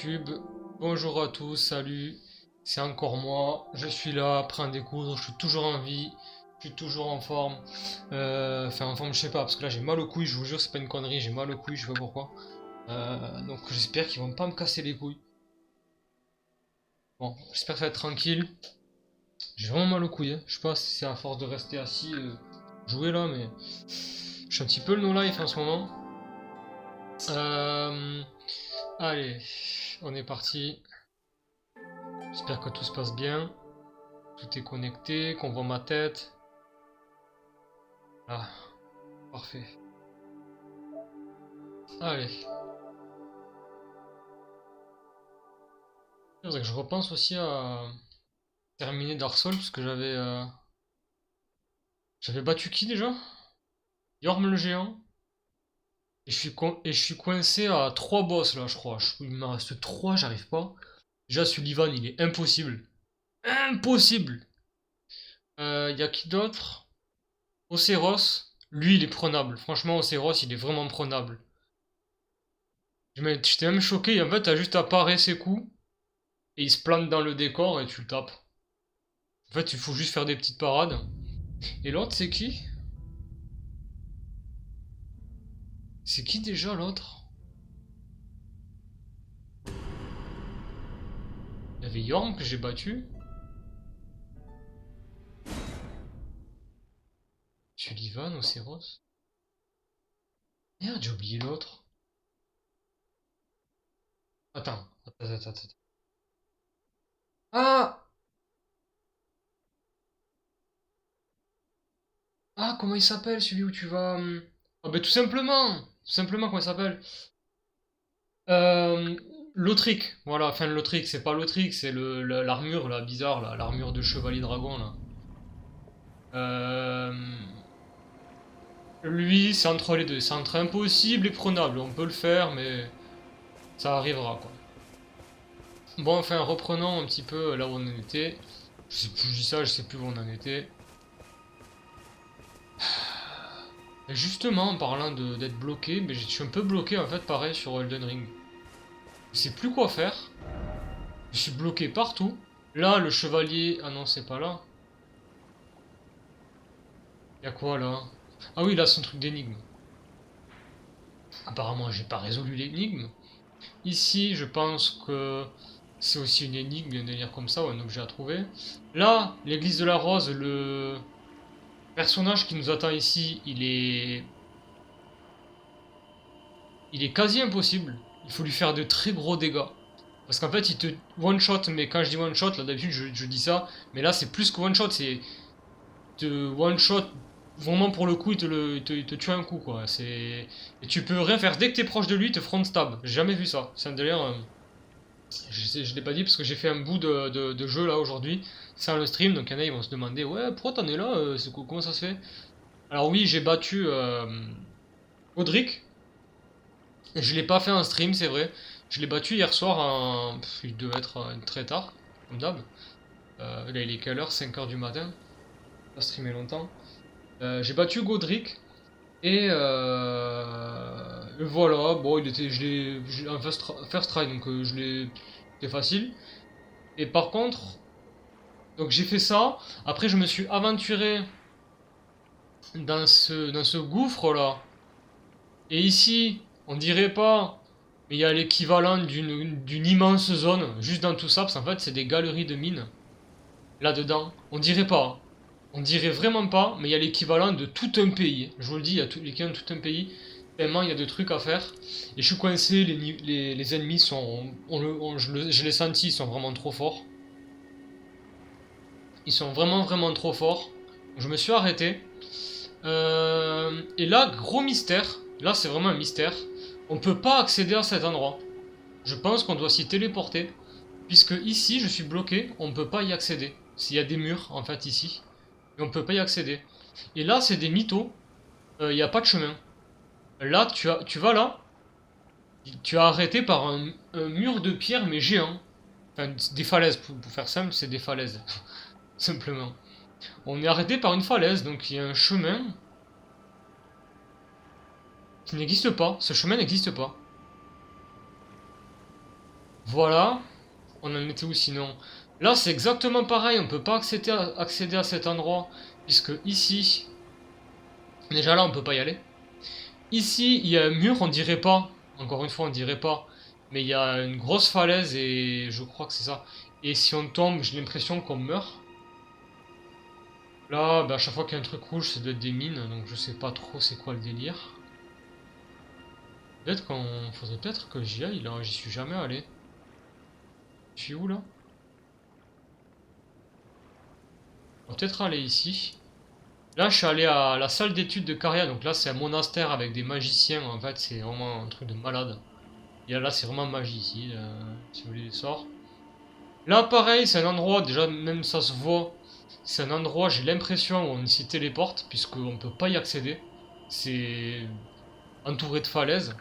YouTube, bonjour à tous, salut, c'est encore moi, je suis là, prêt à découdre, je suis toujours en vie, je suis toujours en forme, enfin en forme je sais pas, parce que là j'ai mal aux couilles, je vous jure c'est pas une connerie, j'ai mal aux couilles, je sais pas pourquoi, donc j'espère qu'ils vont pas me casser les couilles, bon, j'espère que ça va être tranquille, j'ai vraiment mal aux couilles, hein. Je sais pas si c'est à force de rester assis, jouer là, mais je suis un petit peu le no-life en ce moment, allez, on est parti. J'espère que tout se passe bien. Tout est connecté, qu'on voit ma tête. Ah, parfait. Allez. C'est vrai que je repense aussi à terminer Dark Souls parce que j'avais battu qui déjà? Yorm le géant. Et je suis coincé à 3 boss là, je crois. Il me reste 3, j'arrive pas. Déjà, Sullivan, il est impossible. Impossible! Y a qui d'autre? Océros. Lui, il est prenable. Franchement, Océros, il est vraiment prenable. J'étais même choqué. En fait, t'as juste à parer ses coups. Et il se plante dans le décor et tu le tapes. En fait, il faut juste faire des petites parades. Et l'autre, c'est qui? C'est qui déjà l'autre? Il y avait Yorm que j'ai battu. Sullivan, Océros. Merde, j'ai oublié l'autre. Attends. Ah! Ah, comment il s'appelle celui où tu vas. Ah, bah tout simplement! Tout simplement, comment il s'appelle? Euh. Lautric. Voilà, enfin Lautric, c'est pas Lautric, c'est l'armure là, bizarre là, l'armure de chevalier dragon là. Euh. Lui, c'est entre les deux. C'est entre impossible et prenable. On peut le faire, mais ça arrivera, quoi. Bon, enfin, reprenons un petit peu là où on en était. Je sais plus, je dis ça, je sais plus où on en était. Et justement, en parlant d'être bloqué, mais je suis un peu bloqué, en fait, pareil, sur Elden Ring. Je sais plus quoi faire. Je suis bloqué partout. Là, le chevalier... Ah non, c'est pas là. Y'a quoi, là? Ah oui, là, c'est un truc d'énigme. Apparemment, j'ai pas résolu l'énigme. Ici, je pense que c'est aussi une énigme, un délire comme ça, ou un objet à trouver. Là, l'église de la Rose, le personnage qui nous attend ici, il est quasi impossible. Il faut lui faire de très gros dégâts. Parce qu'en fait, il te one-shot, mais quand je dis one-shot, là d'habitude je dis ça, mais là c'est plus que one-shot, c'est te one-shot, vraiment pour le coup, il te tue un coup, quoi. Et tu peux rien faire. Dès que t'es proche de lui, il te front stab. J'ai jamais vu ça. C'est un délire... je l'ai pas dit parce que j'ai fait un bout de jeu là aujourd'hui, sans le stream, donc il y en a ils vont se demander ouais pourquoi t'en es là, comment ça se fait? Alors oui j'ai battu Audric, je l'ai pas fait en stream c'est vrai, je l'ai battu hier soir, il devait être très tard, comme d'hab, là il est quelle heure? 5 heures du matin, pas streamé longtemps, j'ai battu Godric, et voilà, bon il était, je l'ai en first try donc c'était facile. Et par contre, donc j'ai fait ça. Après, je me suis aventuré dans ce gouffre là. Et ici, on dirait pas, mais il y a l'équivalent d'une immense zone juste dans tout ça. Parce qu'en fait, c'est des galeries de mines là-dedans. On dirait pas. On dirait vraiment pas, mais il y a l'équivalent de tout un pays. Je vous le dis, il y a l'équivalent de tout un pays. Tellement il y a de trucs à faire. Et je suis coincé, les ennemis sont. Je l'ai senti, ils sont vraiment trop forts. Ils sont vraiment trop forts. Je me suis arrêté. Et là, gros mystère. Là, c'est vraiment un mystère. On peut pas accéder à cet endroit. Je pense qu'on doit s'y téléporter. Puisque ici, je suis bloqué. On peut pas y accéder. S'il y a des murs, en fait, ici. Mais on peut pas y accéder. Et là, c'est des mythos. Il n'y a pas de chemin. Là, tu vas là. Tu as arrêté par un mur de pierre, mais géant. Enfin, des falaises. Pour faire simple, c'est des falaises. Simplement. On est arrêté par une falaise, donc il y a un chemin qui n'existe pas. Ce chemin n'existe pas. Voilà. On en était où sinon? Là, c'est exactement pareil. On peut pas accéder à cet endroit. Puisque ici... Déjà là, on peut pas y aller. Ici, il y a un mur, on dirait pas. Encore une fois, on dirait pas. Mais il y a une grosse falaise et je crois que c'est ça. Et si on tombe, j'ai l'impression qu'on meurt. Là, bah, à chaque fois qu'il y a un truc rouge, ça doit être des mines. Donc je sais pas trop c'est quoi le délire. Peut-être qu'on... Faudrait peut-être que j'y aille là. J'y suis jamais allé. Je suis où là? On va peut-être aller ici. Là, je suis allé à la salle d'études de Caria. Donc là, c'est un monastère avec des magiciens. En fait, c'est vraiment un truc de malade. Et là, c'est vraiment magie ici. Si vous voulez des sorts. Là, pareil, c'est un endroit, déjà, même ça se voit. C'est un endroit, j'ai l'impression, où on s'y téléporte, puisqu'on peut pas y accéder. C'est entouré de falaises.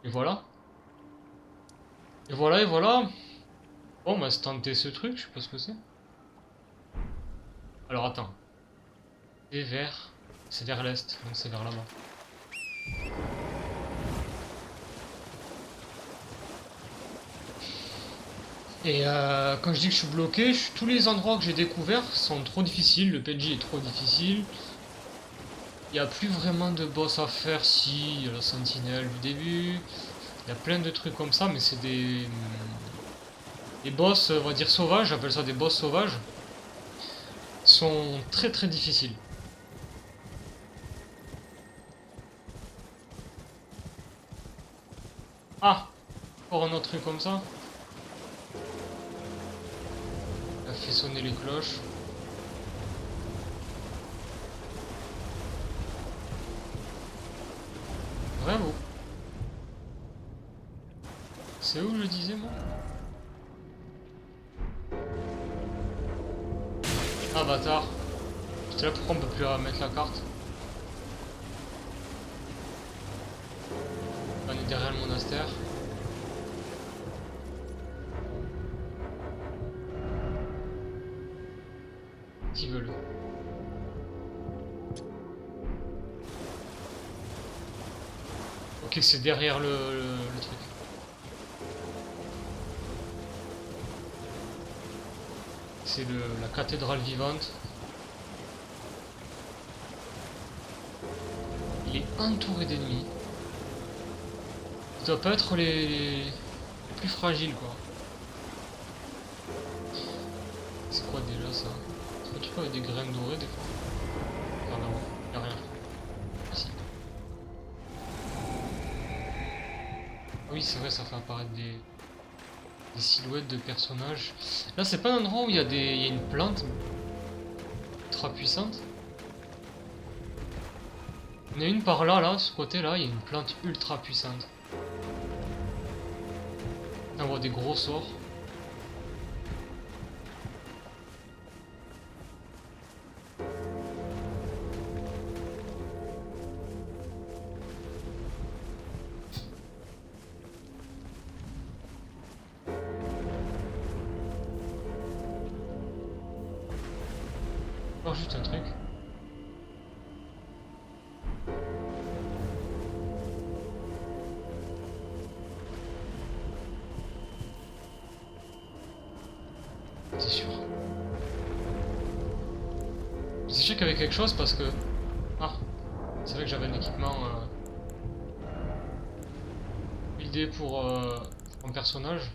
Et voilà. Et voilà, et voilà. Bon, bah, c'est tenter ce truc, je sais pas ce que c'est. Alors, attends. C'est vers... C'est vers l'est, donc c'est vers là-bas. Et quand je dis que je suis bloqué, tous les endroits que j'ai découverts sont trop difficiles. Le PNJ est trop difficile. Il n'y a plus vraiment de boss à faire. Si, il y a la sentinelle du début. Il y a plein de trucs comme ça, mais c'est des boss, on va dire sauvages, j'appelle ça des boss sauvages. Sont très très difficiles. Ah! Encore un autre truc comme ça. Il a fait sonner les cloches. Bravo. C'est où je disais moi? Ah bâtard. J'étais là, pourquoi on peut plus mettre la carte? On est derrière le monastère. Qui veut le... Ok, c'est derrière le truc. C'est la cathédrale vivante. Il est entouré d'ennemis. Ça doit pas être les plus fragiles quoi. C'est quoi déjà ça? C'est pas tu peux avec des graines dorées des fois? Par là-haut, y'a rien. Ah si. Ah oui c'est vrai ça fait apparaître des silhouettes de personnages. Là c'est pas un endroit où il y a une plante ultra puissante. Il y en a une par là, là, ce côté là, il y a une plante ultra puissante. On voit des gros sorts. Oh juste un truc. C'est sûr. C'est sûr qu'il y avait quelque chose parce que... Ah, c'est vrai que j'avais un équipement buildé pour mon personnage.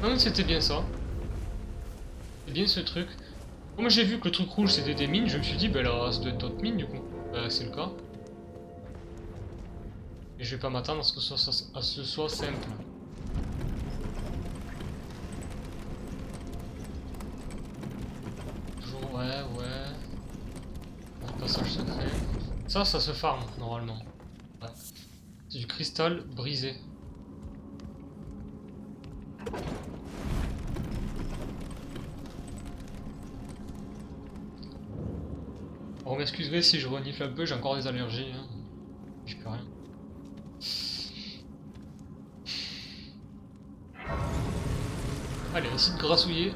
Non mais c'était bien ça. C'est bien ce truc. Comme j'ai vu que le truc rouge c'était des mines, je me suis dit, bah là, ça doit être d'autres mines du coup. Bah c'est le cas. Et je vais pas m'attendre à ce que ce soit simple. Toujours, ouais. Un passage secret. Ça se farm normalement. Ouais. C'est du cristal brisé. Bon, vous m'excuserez si je renifle un peu, j'ai encore des allergies. Hein. Je peux rien. Allez, essaye de grassouiller.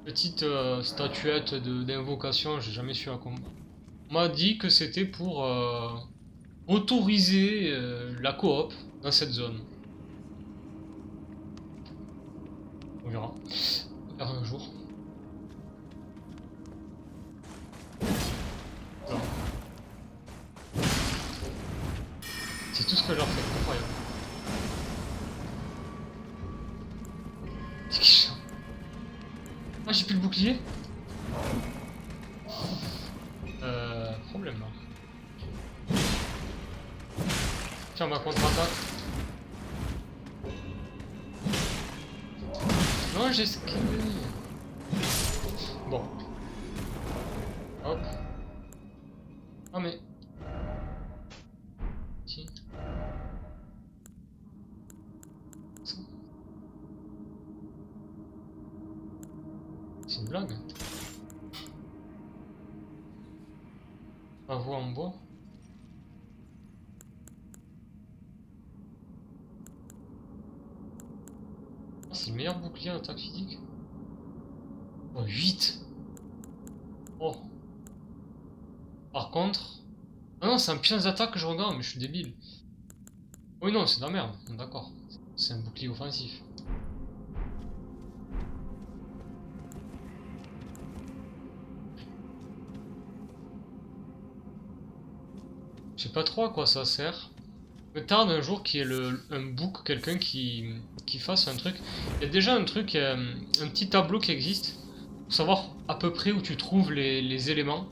Petite statuette d'invocation, j'ai jamais su à quoi. On m'a dit que c'était pour autoriser la coop dans cette zone. On verra. On verra un jour. Voilà. C'est tout ce que je leur fais, incroyable. C'est qui ça? Ah, j'ai plus le bouclier. Problème là. Tiens, ma contre-attaque. Non, j'ai esquivé. Bon. Hop. Ah mais... Si. C'est une blague. Pavot en bois. Ah, c'est le meilleur bouclier en attaque physique. Oh, 8. Oh. Par contre... Ah non, c'est un puissance d'attaque que je regarde, mais je suis débile. Oui, non, c'est de la merde, d'accord. C'est un bouclier offensif. Je sais pas trop à quoi ça sert. Je me tarde un jour qu'il y ait un book, quelqu'un qui fasse un truc. Il y a déjà un truc, un petit tableau qui existe, pour savoir à peu près où tu trouves les éléments.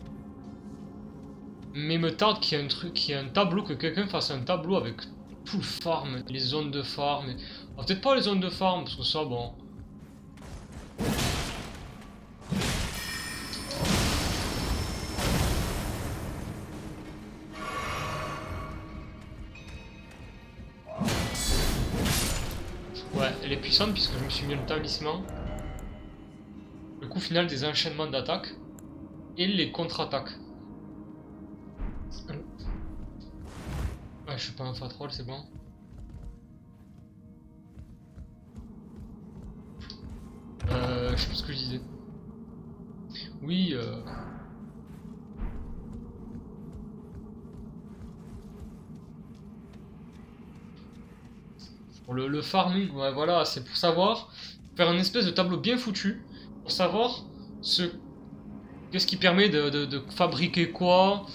Mais me tarde qu'il y ait un truc, qu'il y ait un tableau, que quelqu'un fasse un tableau avec tout le farm, les zones de farm. Ah, peut-être pas les zones de farm, parce que ça, bon. Ouais, elle est puissante puisque je me suis mis le talisman. Le coup final des enchaînements d'attaque et les contre-attaques. Ouais, je suis pas un fatroll, c'est bon. Je sais plus ce que je disais. Oui, pour le farming, ouais, voilà, c'est pour savoir, faire un espèce de tableau bien foutu, pour savoir qu'est-ce qui permet de fabriquer quoi,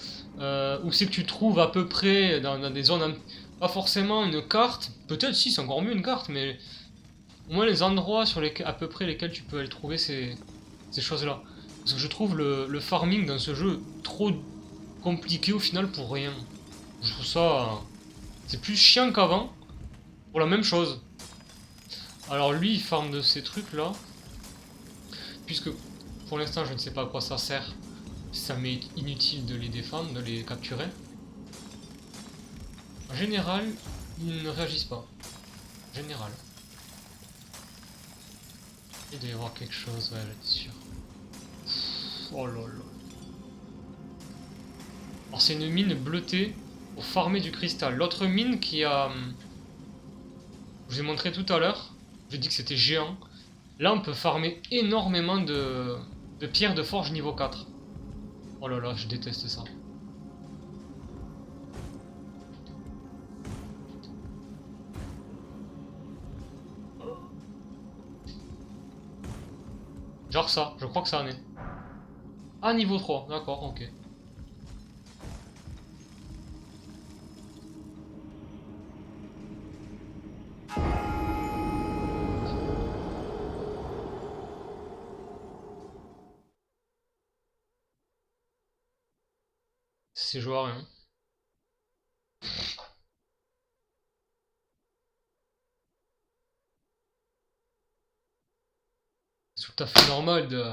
où c'est que tu trouves à peu près dans des zones, pas forcément une carte, peut-être si c'est encore mieux une carte, mais au moins les endroits sur lesquels, à peu près lesquels tu peux aller trouver ces choses-là. Parce que je trouve le farming dans ce jeu trop compliqué au final pour rien. Je trouve ça... c'est plus chiant qu'avant, pour la même chose. Alors lui, il farm de ces trucs-là, puisque pour l'instant je ne sais pas à quoi ça sert. Ça m'est inutile de les défendre, de les capturer. En général, ils ne réagissent pas. En général. Il doit y avoir quelque chose, ouais, j'étais sûr. Oh là là. Alors c'est une mine bleutée pour farmer du cristal. L'autre mine qui a... je vous ai montré tout à l'heure, j'ai dit que c'était géant. Là on peut farmer énormément de pierres de forge niveau 4. Oh là là, je déteste ça. Genre ça, je crois que ça en est. Ah, niveau 3, d'accord, ok. C'est joueur, hein. C'est tout à fait normal de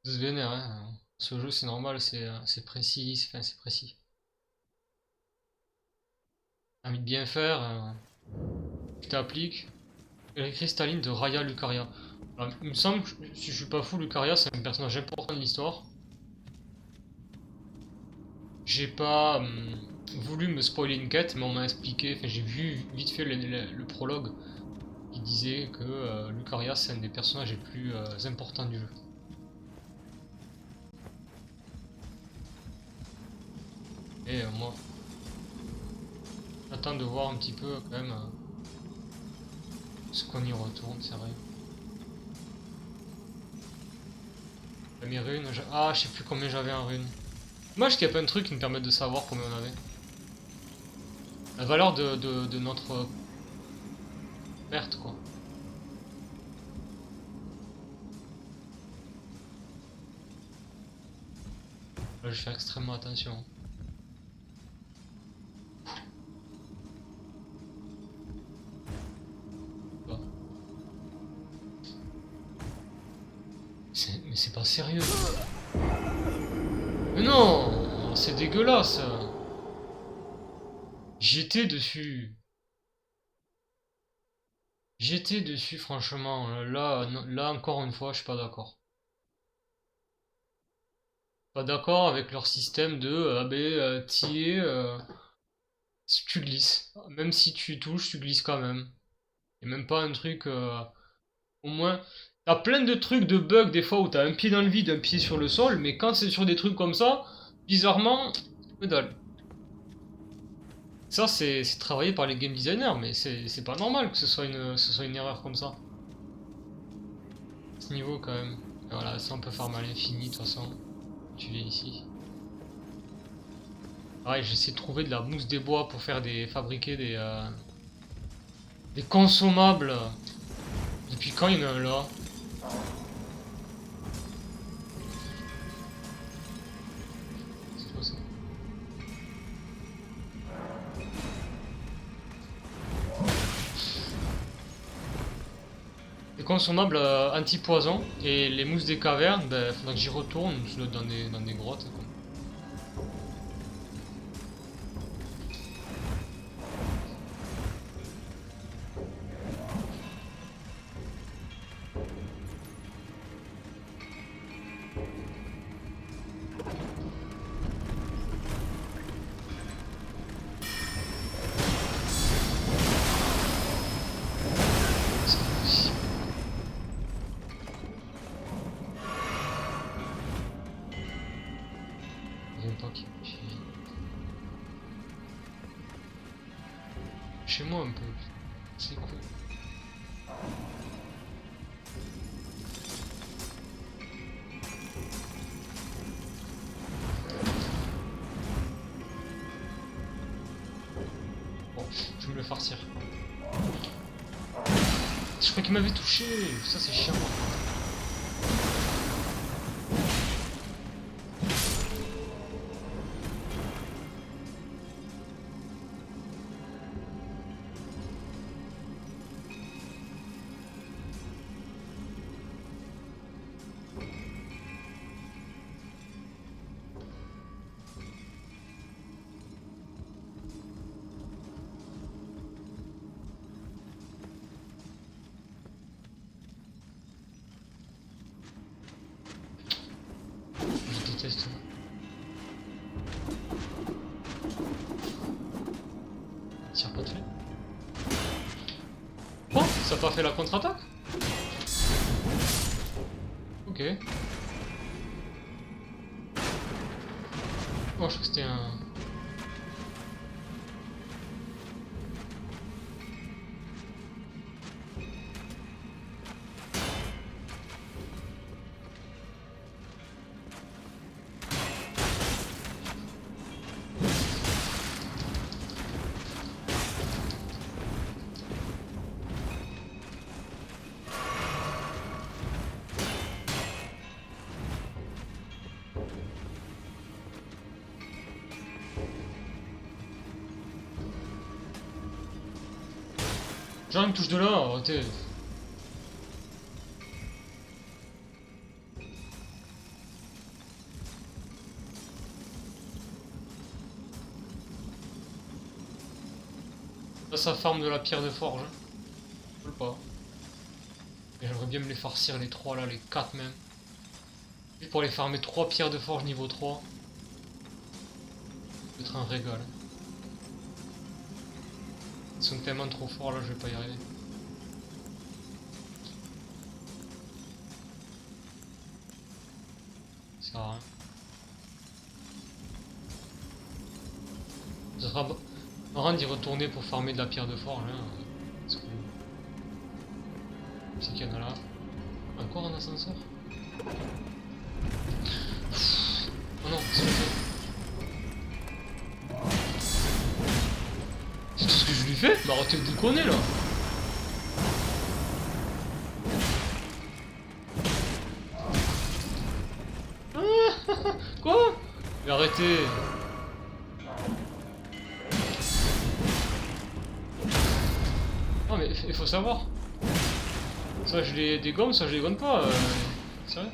se vénérer, hein. Ce jeu, c'est normal, c'est précis, c'est précis. Envie de bien faire, tu t'appliques. Les cristalline de Raya Lucaria. Alors, il me semble, si je suis pas fou, Lucaria c'est un personnage important de l'histoire. J'ai pas voulu me spoiler une quête, mais on m'a expliqué, enfin j'ai vu vite fait le prologue, qui disait que Lucaria c'est un des personnages les plus importants du jeu. Et moi, j'attends de voir un petit peu quand même ce qu'on y retourne, c'est vrai. Mes runes, ah je sais plus combien j'avais en runes. Moi je qu'il n'y a pas un truc qui me permette de savoir combien on avait. La valeur de notre perte quoi. Là je vais faire extrêmement attention. Mais c'est pas sérieux. Mais non, c'est dégueulasse. J'étais dessus. J'étais dessus franchement. Là encore une fois, je suis pas d'accord. Pas d'accord avec leur système de tu glisses. Même si tu touches, tu glisses quand même. Et même pas un truc au moins. T'as plein de trucs de bugs des fois où t'as un pied dans le vide, un pied sur le sol, mais quand c'est sur des trucs comme ça, bizarrement, que dalle. Ça, c'est travaillé par les game designers, mais c'est pas normal que ce soit une erreur comme ça. Ce niveau, quand même. Et voilà, ça, on peut farm à l'infini, de toute façon. Tu viens ici. Pareil, j'essaie de trouver de la mousse des bois pour faire fabriquer des consommables. Depuis quand il y en a un là? C'est quoi ça? Les consommables anti-poison et les mousses des cavernes, ben faudra que j'y retourne, dans des grottes. Quoi. Chez moi un peu. C'est cool. Bon, je vais me le farcir. Je crois qu'il m'avait touché. Ça c'est chiant. Je déteste. Tire pas de fait. Oh, ça n'a pas fait la contre-attaque? Ok. Oh, je crois que c'était un... Genre il me touche de là, arrêtez. Là ça farme de la pierre de forge. Je peux pas. Et j'aimerais bien me les farcir les 3 là, les 4 même. Juste pour les farmer 3 pierres de forge niveau 3. Ça va être un régal. Ils sont tellement trop forts là, je vais pas y arriver. Ça sert à rien. Ça sera marrant d'y retourner pour farmer de la pierre de forge. Hein. C'est qu'il y en a là. Encore un ascenseur. Oh non, c'est pas fait. C'est tout ce que je lui fais? Bah arrêtez de déconner là. Quoi? Mais arrêtez. Non mais il faut savoir. Ça je les dégomme, ça je les gomme pas. Sérieux?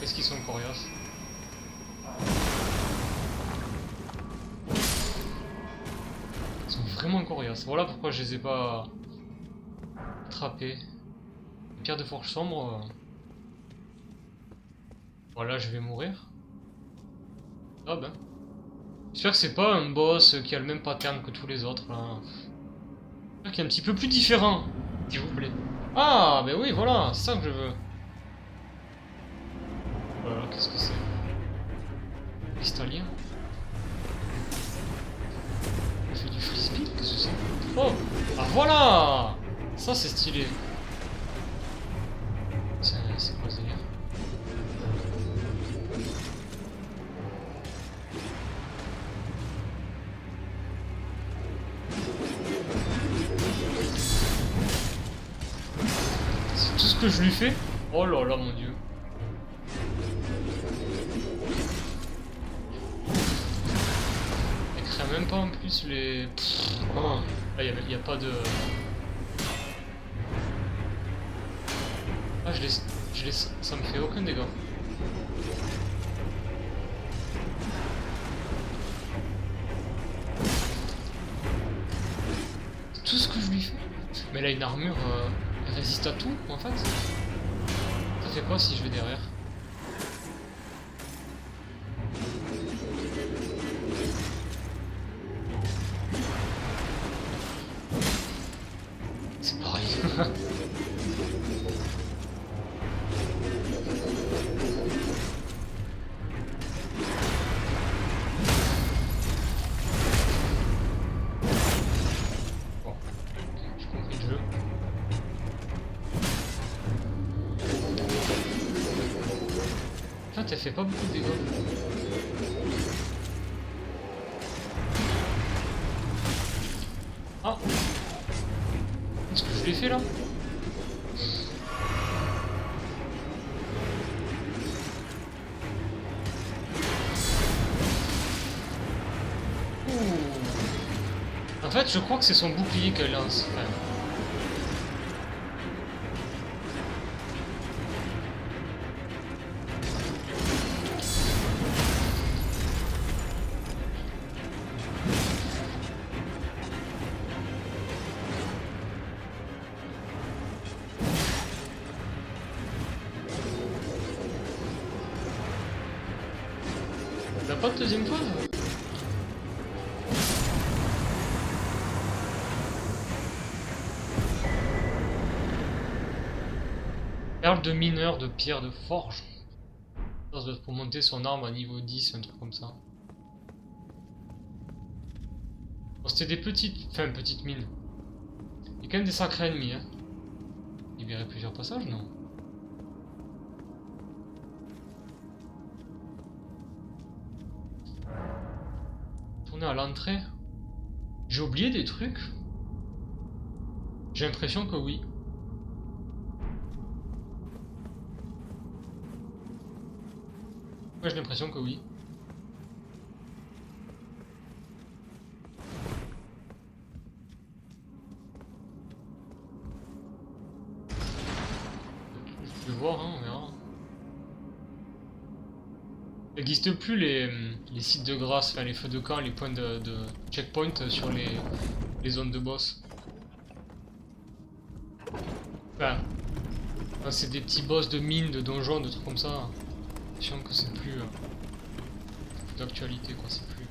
Est-ce qu'ils sont coriaces? Ils sont vraiment coriaces. Voilà pourquoi je les ai pas attrapés. Pierre de forge sombre. Voilà, je vais mourir. Ah ben. J'espère que c'est pas un boss qui a le même pattern que tous les autres là. J'espère qu'il est un petit peu plus différent, s'il vous plaît. Ah, ben oui, voilà, c'est ça que je veux. Voilà, qu'est-ce que c'est? Cristallien. On fait du frisbee? Qu'est-ce que c'est? Oh! Ah voilà! Ça c'est stylé. C'est quoi ce délire? C'est tout ce que je lui fais? Oh là là mon dieu. Elle crée même pas en plus les... Oh. Là y a pas de... Ah je laisse... Ça me fait aucun dégât. C'est tout ce que je lui fais. Mais là une armure... elle résiste à tout en fait. Ça fait quoi si je vais derrière? C'est pareil. Bon, j'ai compris le jeu. Putain, t'as fait pas beaucoup de dégâts. Ah! Qu'est-ce que je l'ai fait là? En fait, je crois que c'est son bouclier qu'elle lance. Ouais. On n'a pas de deuxième phase? Perle de mineur de pierre de forge. Ça doit être pour monter son arme à niveau 10, un truc comme ça. Bon, c'était des petites... Enfin, petites mines. Il y a quand même des sacrés ennemis, hein. Libérer plusieurs passages, non? Tourner à l'entrée. J'ai oublié des trucs? J'ai l'impression que oui. Ouais, j'ai l'impression que oui. Je vais voir, hein, on verra. Il n'existe plus les sites de grâce, enfin les feux de camp, les points de checkpoint sur les zones de boss. Enfin, c'est des petits boss de mines, de donjons, de trucs comme ça. Je sens que c'est plus d'actualité, quoi, c'est plus...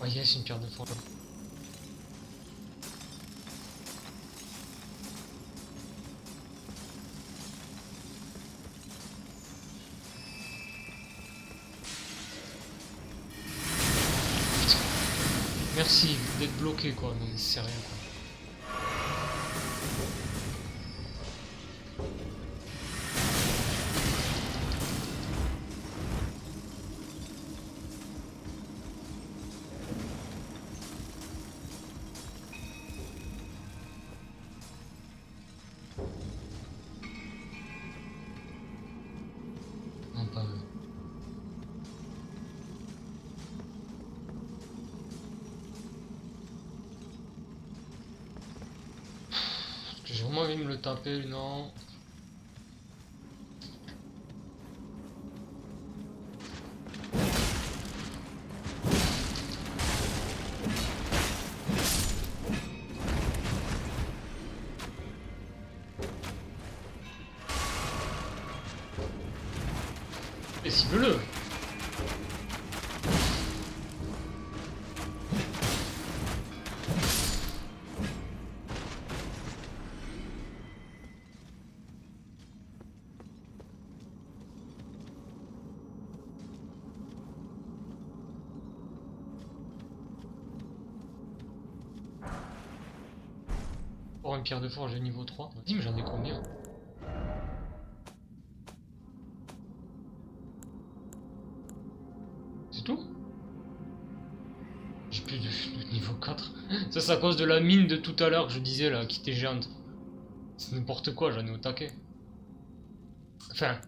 Ah yes, une pierre de forge. Merci d'être bloqué quoi, non mais c'est rien quoi. Non pas eux. J'ai vraiment envie de me le taper, non. Et cible-le. Pour une pierre de forge de niveau 3. Dis mais j'en ai combien? C'est tout? J'ai plus de niveau 4. Ça c'est à cause de la mine de tout à l'heure que je disais là, qui était géante. C'est n'importe quoi, j'en ai au taquet. Enfin,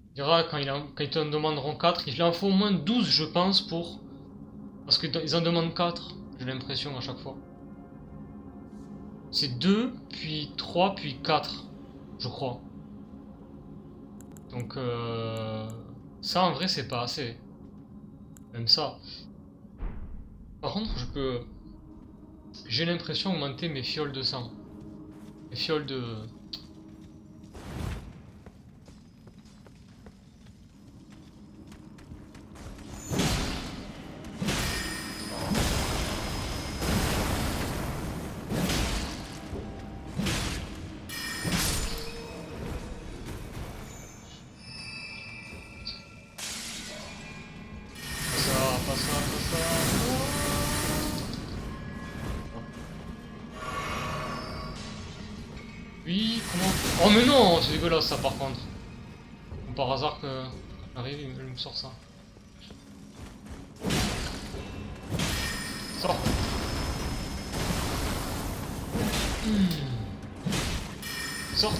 il dira quand ils en demanderont 4, il en faut au moins 12 je pense pour... Parce qu'ils en demandent 4, j'ai l'impression à chaque fois. C'est 2, puis 3, puis 4, je crois. Donc ça en vrai c'est pas assez. Même ça. Par contre je peux... J'ai l'impression augmenter mes fioles de sang. Mes fioles de... Pas ça, pas ça. Oui, comment... Oh mais non, c'est dégueulasse ça par contre. Comme par hasard que j'arrive, il me sort ça. Sors. Sors.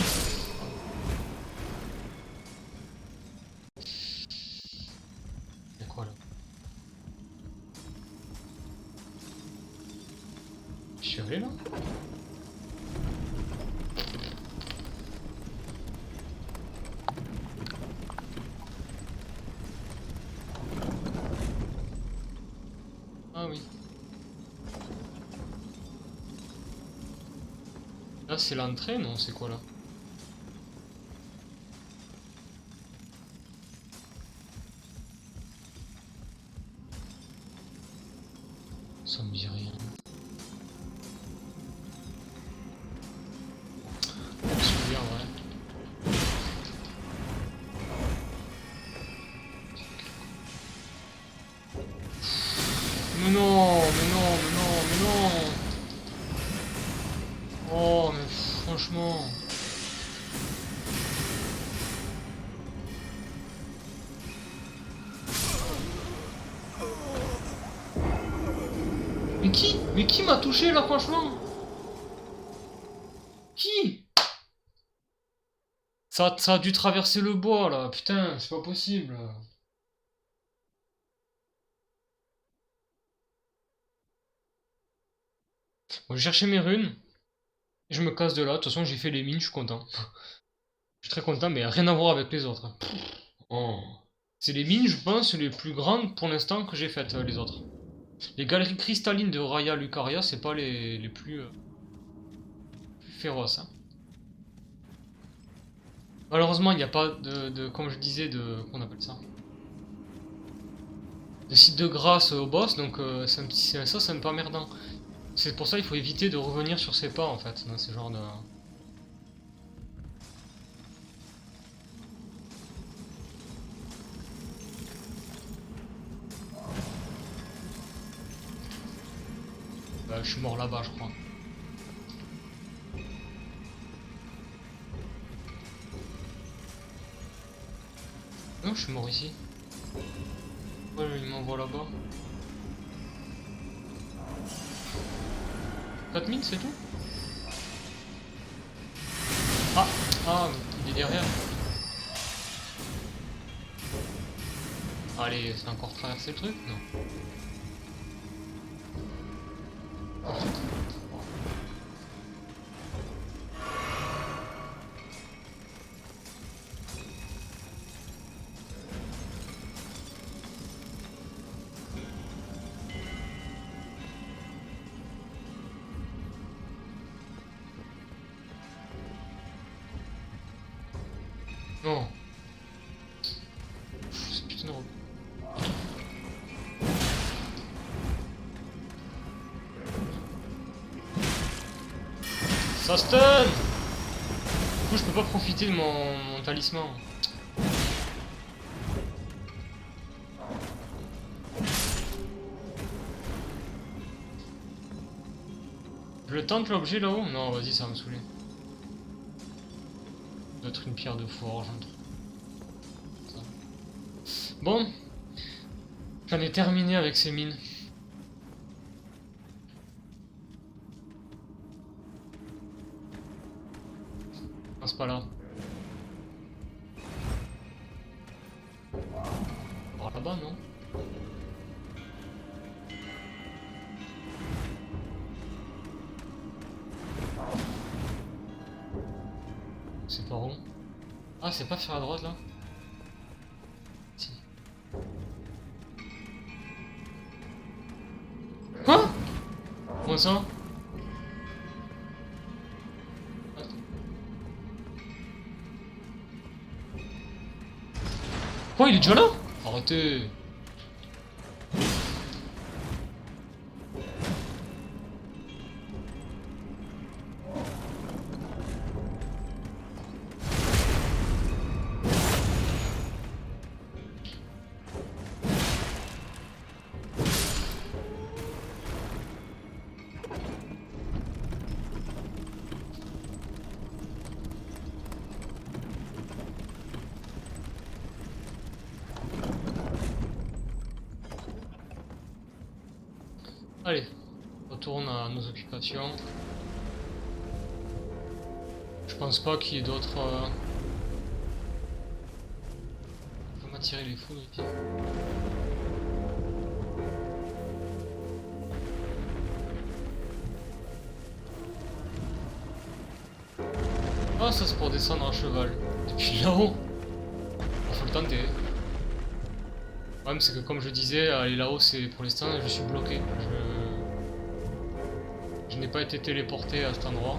Y'a quoi là? Je suis allé là? Ah oui. Là c'est l'entrée, non? C'est quoi là? Ça me dit rien. Je me souviens, ouais. Mais non, mais non, mais non, mais non. Oh, mais franchement. Mais qui? Mais qui m'a touché là, franchement? Qui? Ça a dû traverser le bois là, putain, c'est pas possible. Bon, j'ai cherché mes runes, et je me casse de là, de toute façon j'ai fait les mines, je suis content. Je suis très content, mais rien à voir avec les autres. Oh. C'est les mines, je pense, les plus grandes pour l'instant que j'ai faites, les autres. Les galeries cristallines de Raya Lucaria, c'est pas les plus féroces. Hein. Malheureusement, il n'y a pas comme je disais, de... Qu'on appelle ça? site de grâce au boss, donc ça c'est un peu emmerdant. C'est pour ça qu'il faut éviter de revenir sur ses pas en fait, dans ce genre de... je suis mort là-bas je crois. Non, je suis mort ici. Ouais, il m'envoie là-bas. 4000 c'est tout? Ah, ah, il est derrière. Allez, c'est encore traversé le truc? Non. Non. C'est putain de... Ça stun! Du coup, je peux pas profiter de mon talisman. Je le tente l'objet là-haut? Non, vas-y, ça va me saouler. Doit être une pierre de forge, un truc. Ça. Bon, j'en ai terminé avec ces mines. Non, c'est pas là. Par là-bas, non? C'est pas rond. Ah, c'est pas faire à droite là? Si. Quoi? Comment ça? Quoi, il est déjà là? Arrêtez. Allez, retourne à nos occupations. Je pense pas qu'il y ait d'autres... On va m'attirer les foudres ici. Ah, ça c'est pour descendre à cheval. Depuis là-haut. Faut le tenter. Le problème c'est que comme je disais, aller là-haut c'est pour l'instant je suis bloqué. Je n'ai pas été téléporté à cet endroit.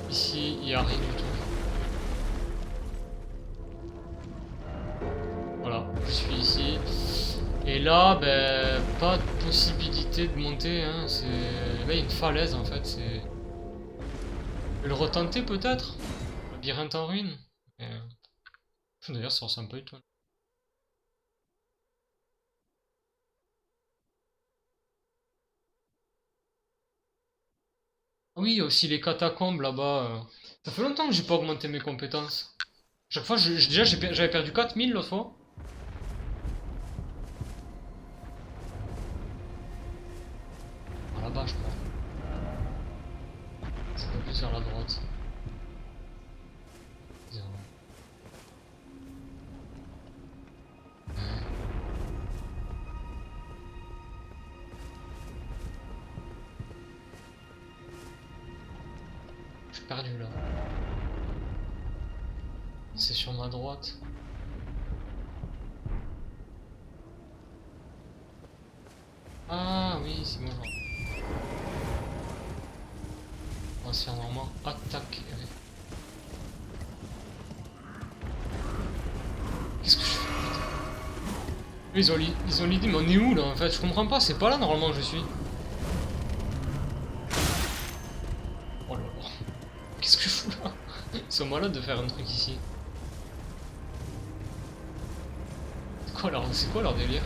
Ici il n'y a rien du tout. Voilà, je suis ici. Et là, ben, pas de possibilité de monter. Hein. C'est... Là il y a une falaise en fait. C'est... Je vais le retenter peut-être. Labyrinthe en ruine. D'ailleurs ça ressemble pas du tout. Oui, il y a aussi les catacombes là-bas. Ça fait longtemps que j'ai pas augmenté mes compétences. Chaque fois, déjà j'avais perdu 4000 l'autre fois. Ah, là-bas, je crois. C'est un peu plus vers la droite. Zéro. Je suis perdu là. C'est sur ma droite. Ah oui, c'est bon genre. On va se faire normalement attaquer. Ils ont l'idée, mais on est où là en fait? Je comprends pas, c'est pas là normalement que je suis. Oh là là. Qu'est-ce que je fous là? Ils sont malades de faire un truc ici. C'est quoi leur délire?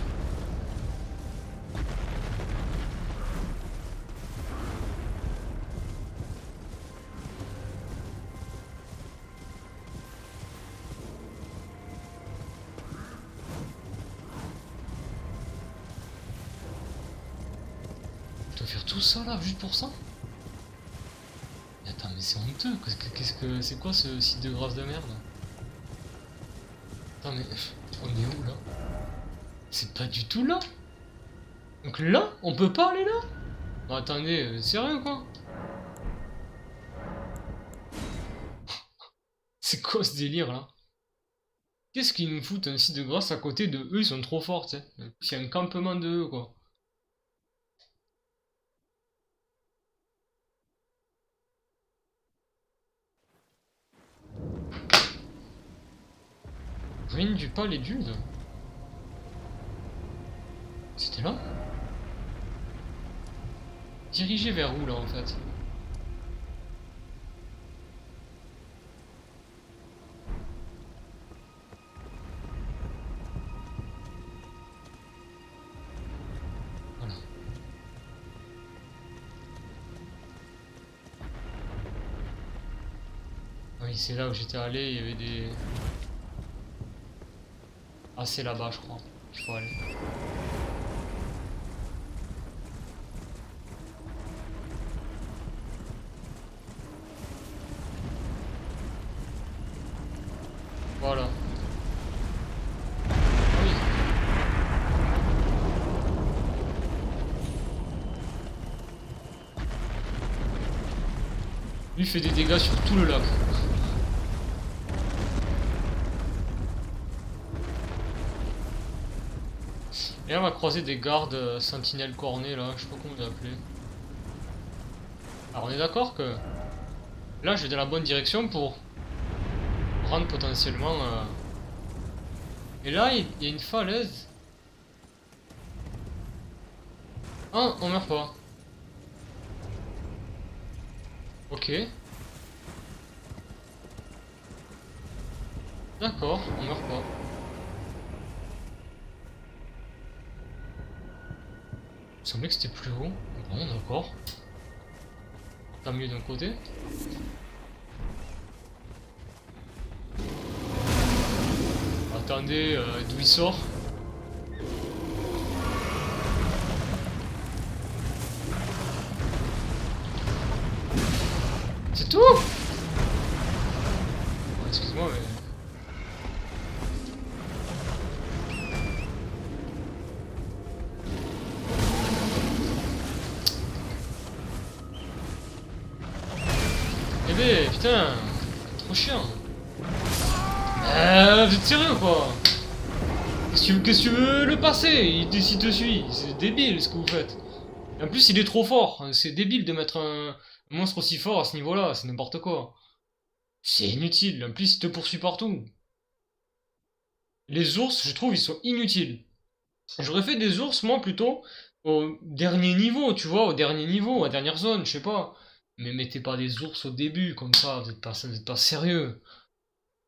Je dois faire tout ça là, juste pour ça? Mais attends, mais c'est honteux. C'est quoi ce site de grâce de merde? Attends, mais on est où là? C'est pas du tout là. Donc là, on peut pas aller là? Non, attendez, sérieux quoi? C'est quoi ce délire là? Qu'est-ce qu'ils nous foutent un site de grâce à côté de eux? Ils sont trop forts, tu sais. C'est un campement de eux quoi. Ruine du palais d'Ude. C'était là? Dirigé vers où là en fait? Voilà. Oui, c'est là où j'étais allé, il y avait des... Ah, c'est là-bas, je crois. Il faut aller. Voilà. Ah oui. Lui fait des dégâts sur tout le lac. Et là, on va croiser des gardes sentinelles cornés, là. Je sais pas comment les appeler. Alors, on est d'accord que là, je vais dans la bonne direction pour prendre potentiellement... Et là, il y a une falaise. Ah, on meurt pas. Ok. D'accord, on meurt pas. Il me semblait que c'était plus haut. Bon, d'accord. Tant mieux d'un côté. Attendez, d'où il sort? C'est tout? Oh, excuse-moi, mais... Eh ben, putain, trop chiant. Vous êtes sérieux ou quoi? Qu'est-ce que tu veux le passer? S'il te suit. C'est débile ce que vous faites. Et en plus, il est trop fort. C'est débile de mettre un monstre aussi fort à ce niveau-là. C'est n'importe quoi. C'est inutile. En plus, il te poursuit partout. Les ours, je trouve, ils sont inutiles. J'aurais fait des ours, moi, plutôt au dernier niveau, tu vois, au dernier niveau, à la dernière zone, je sais pas. Mais mettez pas des ours au début, comme ça, vous êtes pas sérieux.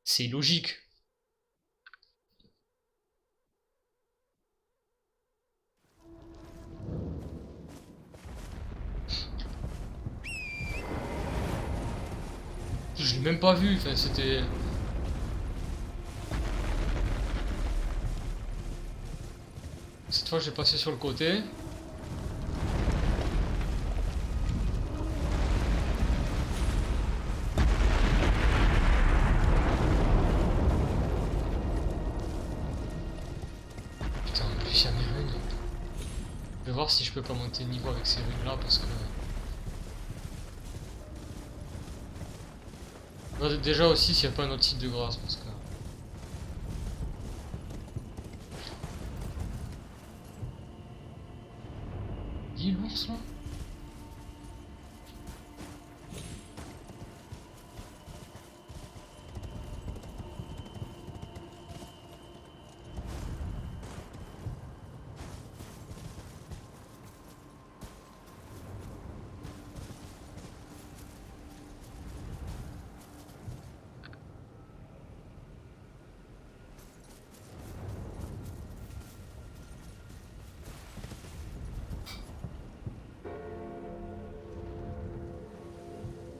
C'est logique. Je l'ai même pas vu, enfin, c'était... Cette fois, j'ai passé sur le côté. Putain, en plus, il y a mes runes. Je vais voir si je peux pas monter de niveau avec ces runes-là, parce que... Déjà aussi, s'il n'y a pas un autre site de grâce, parce que... Il est l'ours, là?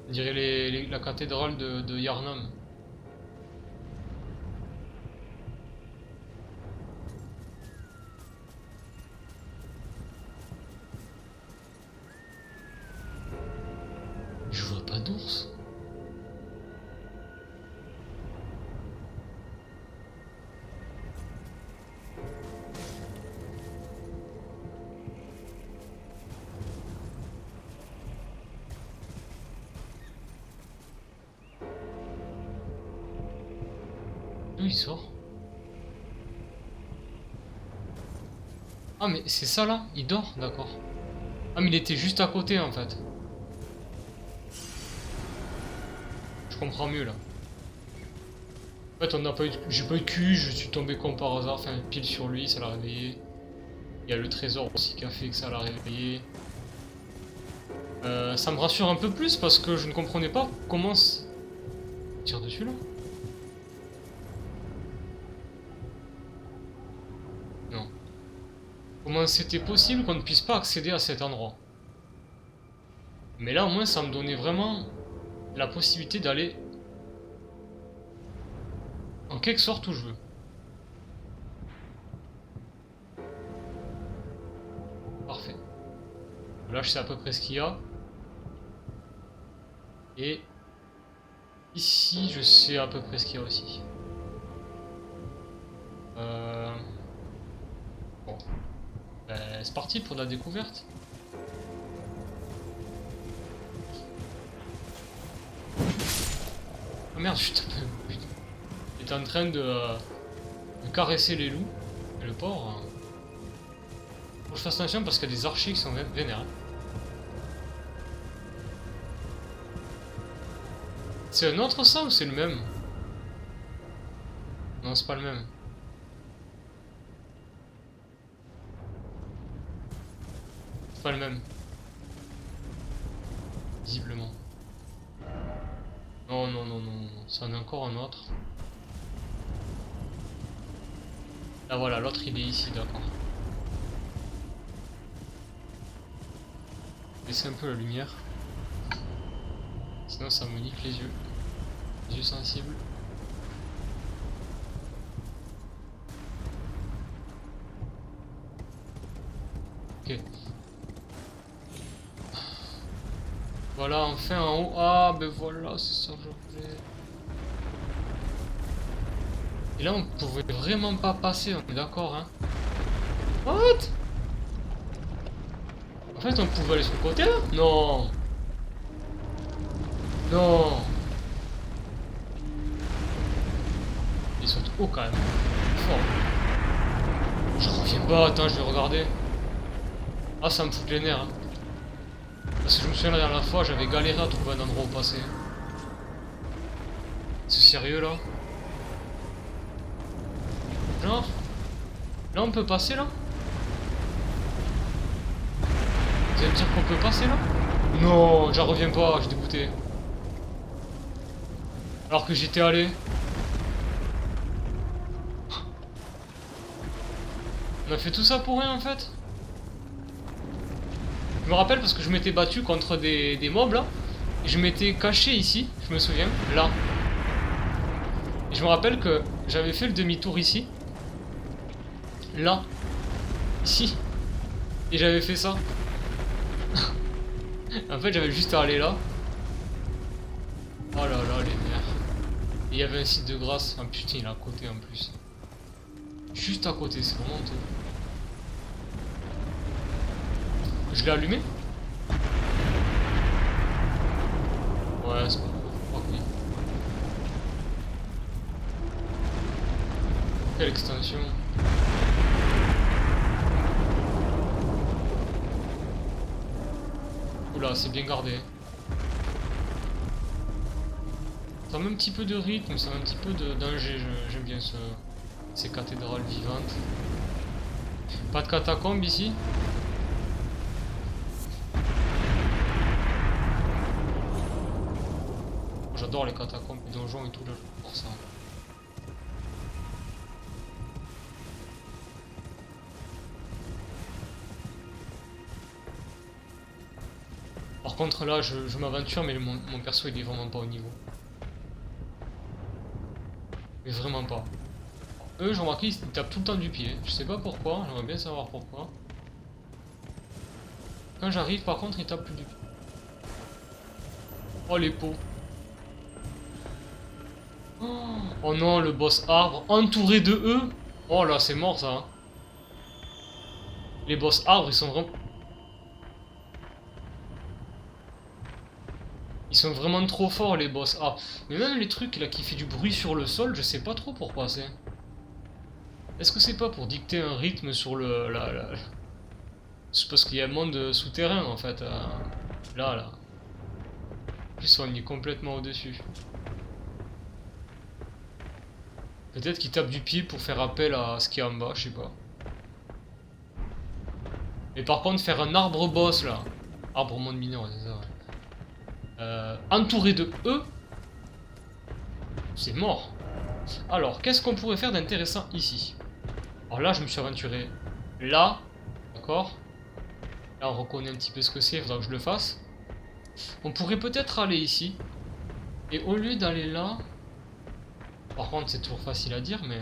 On dirait la cathédrale de Yarnam. Je vois pas d'ours. D'où il sort? Ah mais c'est ça là? Il dort? D'accord. Ah mais il était juste à côté en fait. Je comprends mieux là. En fait on n'a pas eu j'ai pas eu de QI, je suis tombé comme par hasard, enfin pile sur lui, ça l'a réveillé. Il y a le trésor aussi qui a fait que ça l'a réveillé. Ça me rassure un peu plus parce que je ne comprenais pas comment... Tire dessus là? Non. Comment c'était possible qu'on ne puisse pas accéder à cet endroit? Mais là au moins ça me donnait vraiment la possibilité d'aller en quelque sorte où je veux. Parfait. Là je sais à peu près ce qu'il y a. Et ici je sais à peu près ce qu'il y a aussi. Bon. Ben, c'est parti pour la découverte. Oh merde, je tape. Il est en train de caresser les loups. Et le porc. Faut que je fasse attention parce qu'il y a des archers qui sont vénères. C'est un autre ça ou c'est le même? Non, c'est pas le même. C'est pas le même. Visiblement. Non, non, non, non, non. Ça en est encore un autre. Là voilà, l'autre il est ici, d'accord. Laissez un peu la lumière. Sinon ça me nique les yeux. Les yeux sensibles. Ok. Voilà, enfin en haut. Ah, ben voilà, c'est ça que je voulais. Et là, on pouvait vraiment pas passer, on est d'accord, hein. What? En fait, on pouvait aller sur le côté, là? Non. Non. Ils sont hauts, quand même. Fort. Je reviens pas, attends, je vais regarder. Ah, ça me fout les nerfs, hein. Parce que je me souviens la dernière fois, j'avais galéré à trouver un endroit où passer. C'est sérieux, là? Genre? Là, on peut passer, là? Vous allez me dire qu'on peut passer, là? Non, j'en reviens pas, je suis dégoûté. Alors que j'étais allé. On a fait tout ça pour rien, en fait. Je me rappelle parce que je m'étais battu contre des mobs, là. Et je m'étais caché ici, je me souviens, là. Et je me rappelle que j'avais fait le demi-tour ici. Là. Ici. Et j'avais fait ça. En fait, j'avais juste à aller là. Oh là là, les merdes. Et il y avait un site de grâce. Ah putain, il est à côté en plus. Juste à côté, c'est vraiment tout. Je l'ai allumé? Ouais, c'est pas grave. Ok. Quelle extension? Oula, c'est bien gardé. Ça met un petit peu de rythme, ça met un petit peu de danger. J'aime bien ces cathédrales vivantes. Pas de catacombes ici? J'adore les catacombes, les donjons et tout là, pour ça. Par contre là je m'aventure mais mon perso il est vraiment pas au niveau. Mais vraiment pas. Eux j'ai remarqué ils tapent tout le temps du pied. Je sais pas pourquoi, j'aimerais bien savoir pourquoi. Quand j'arrive par contre ils tapent plus du pied. Oh les pots. Oh non le boss arbre entouré de eux. Oh là c'est mort ça. Hein. Les boss arbres ils sont vraiment... Ils sont vraiment trop forts les boss arbres. Mais même les trucs là qui fait du bruit sur le sol, je sais pas trop pourquoi c'est. Est-ce que c'est pas pour dicter un rythme sur le... C'est parce qu'il y a un monde souterrain en fait. Là. En plus on est complètement au-dessus. Peut-être qu'ils tapent du pied pour faire appel à ce qu'il y a en bas, je sais pas. Mais par contre faire un arbre boss là. Arbre monde mineur, c'est ça ouais. Entouré de eux. C'est mort. Alors, qu'est-ce qu'on pourrait faire d'intéressant ici? Alors là, je me suis aventuré là, d'accord? Là, on reconnaît un petit peu ce que c'est, il faudra que je le fasse. On pourrait peut-être aller ici. Et au lieu d'aller là... Par contre, c'est toujours facile à dire, mais...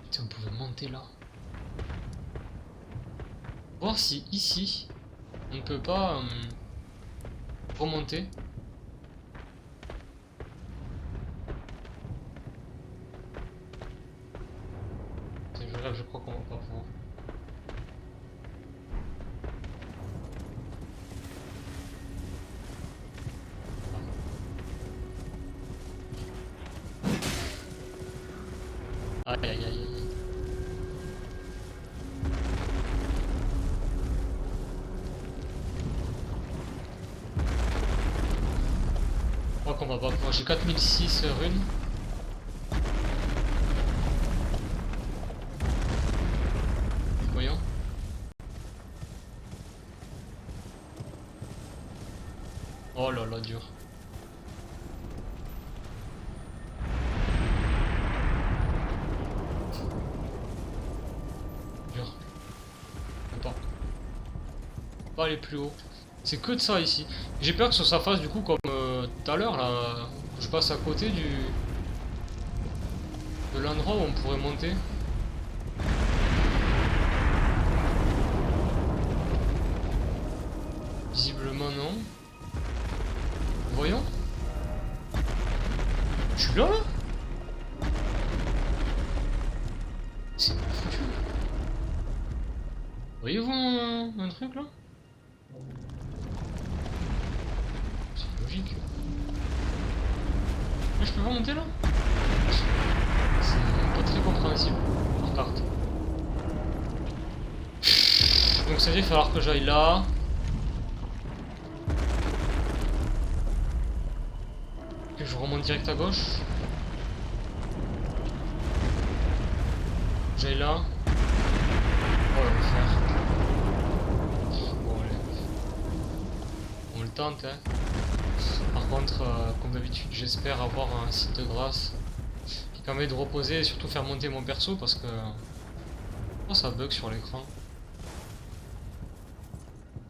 Putain, on pouvait monter là. Voir si ici, on ne peut pas remonter. Je crois qu'on va pas pouvoir. Aïe aïe aïe aïe. Je crois qu'on va pas pouvoir. J'ai 4006 runes. Voyons. Oh là là, dur. Dur. Pas aller plus haut. C'est que de ça ici. J'ai peur que ça fasse du coup comme tout à l'heure là. Je passe à côté de l'endroit où on pourrait monter. Visiblement non. Voyons. Je suis là là. C'est foutu. Voyez-vous un truc là? C'est logique. Mais je peux pas monter là? C'est pas très compréhensible par carte. Donc ça veut dire qu'il va falloir que j'aille là. Que je remonte direct à gauche. J'aille là. Oh l'enfer. Bon allez. On le tente hein. Par contre, comme d'habitude, j'espère avoir un site de grâce qui permet de reposer et surtout faire monter mon perso parce que oh, ça bug sur l'écran.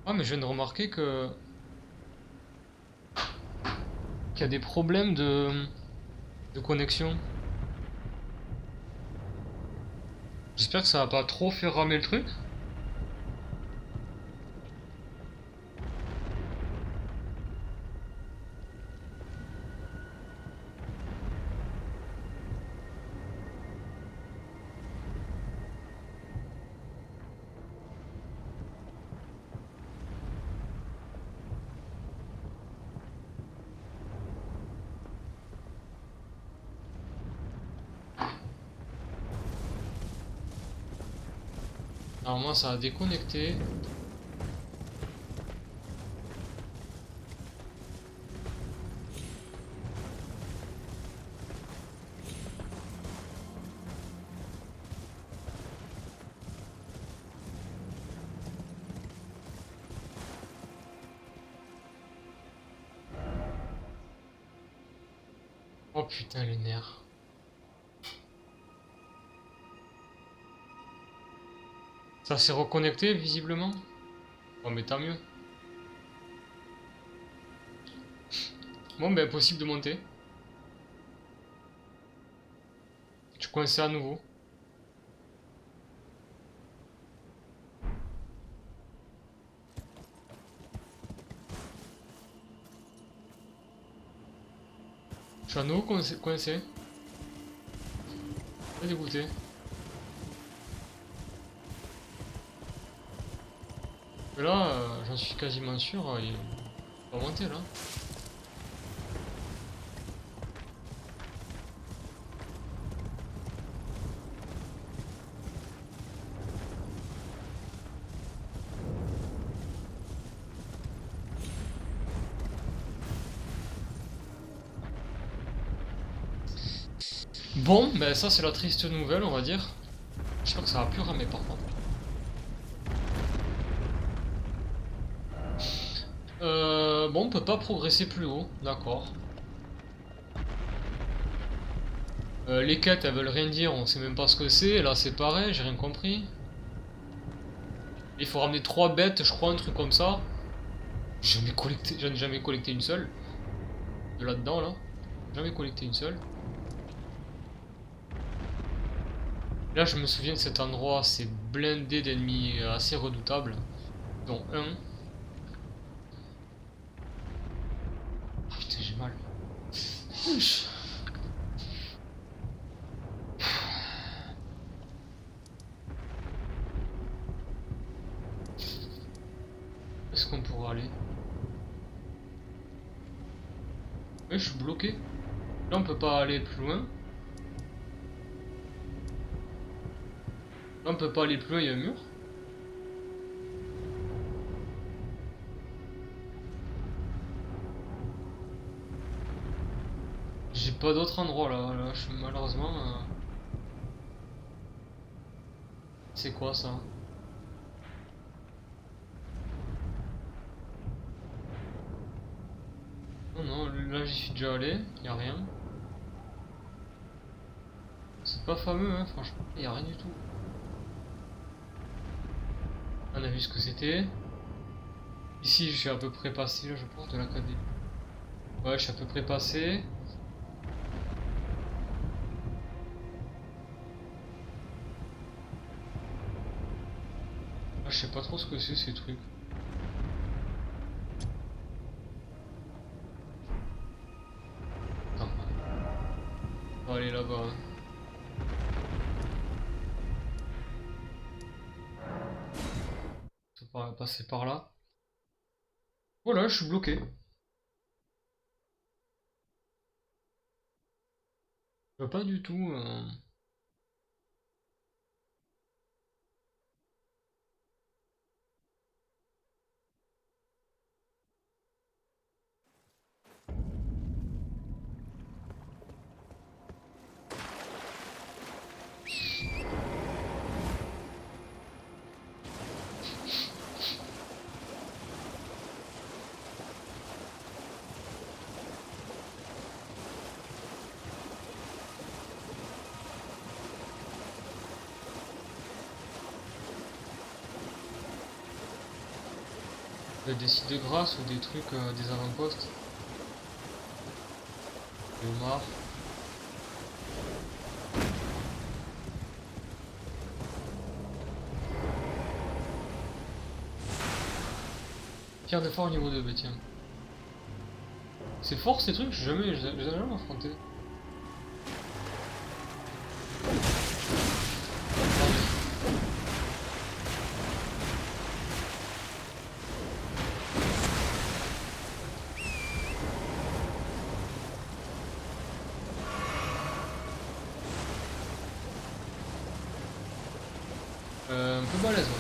Ah mais je viens de remarquer que qu'il y a des problèmes de connexion. J'espère que ça va pas trop faire ramer le truc. Alors moi ça a déconnecté. Oh putain les nerfs. Ça s'est reconnecté visiblement. Oh mais tant mieux. Bon ben possible de monter. Je suis coincé à nouveau. Je suis à nouveau coincé. Très dégoûté. Mais là, j'en suis quasiment sûr, il va monter là. Bon, ben ça c'est la triste nouvelle, on va dire. J'espère que ça va plus ramer par contre. Bon, on peut pas progresser plus haut, d'accord. Les quêtes elles veulent rien dire, on sait même pas ce que c'est. Là c'est pareil, j'ai rien compris. Il faut ramener 3 bêtes, je crois, un truc comme ça. J'en ai jamais collecté une seule. De là-dedans là. Jamais collecté une seule. Là je me souviens de cet endroit, c'est blindé d'ennemis assez redoutables. Dont un. Oh, putain j'ai mal. Ouch. Est-ce qu'on pourra aller? Ouais, je suis bloqué. Là on peut pas aller plus loin. Là on peut pas aller plus loin, il y a un mur. J'ai pas d'autre endroit là, je suis malheureusement. C'est quoi ça? Non, non, là j'y suis déjà allé, y a rien. C'est pas fameux, hein, franchement, y a rien du tout. On a vu ce que c'était. Ici, je suis à peu près passé, là, je pense, de l'académie. Ouais, je suis à peu près passé. Là, je sais pas trop ce que c'est ces trucs. Attends. On va aller là-bas. On va passer par là. Voilà, je suis bloqué. Je vois pas du tout. Des sites de grâce ou des trucs, des avant-postes. Des homards. Pierre de fort niveau 2, bah tiens. C'est fort ces trucs, je les ai jamais affrontés. Un peu balèze, ouais.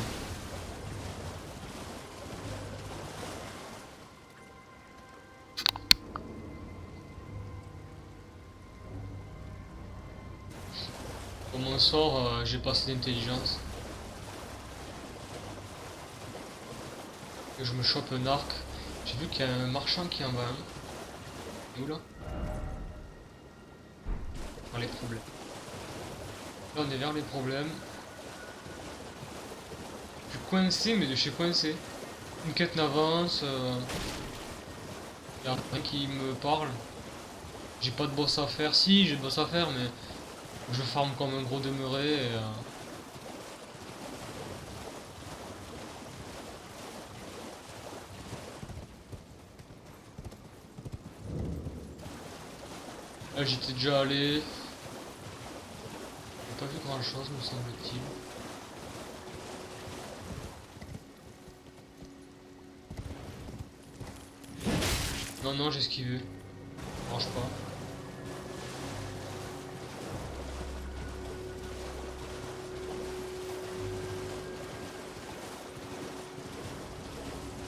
Pour mon sort, j'ai pas assez d'intelligence. Que je me chope un arc. J'ai vu qu'il y a un marchand qui en va un. Il est où là? Vers les problèmes. Là on est vers les problèmes. Je suis coincé mais de chez coincé. Une quête n'avance, y a rien qui me parle. J'ai pas de boss à faire, si j'ai de boss à faire, mais je farm comme un gros demeuré et, là j'étais déjà allé. J'ai pas vu grand chose me semble-t-il. Non non j'ai esquivé. Ça marche pas.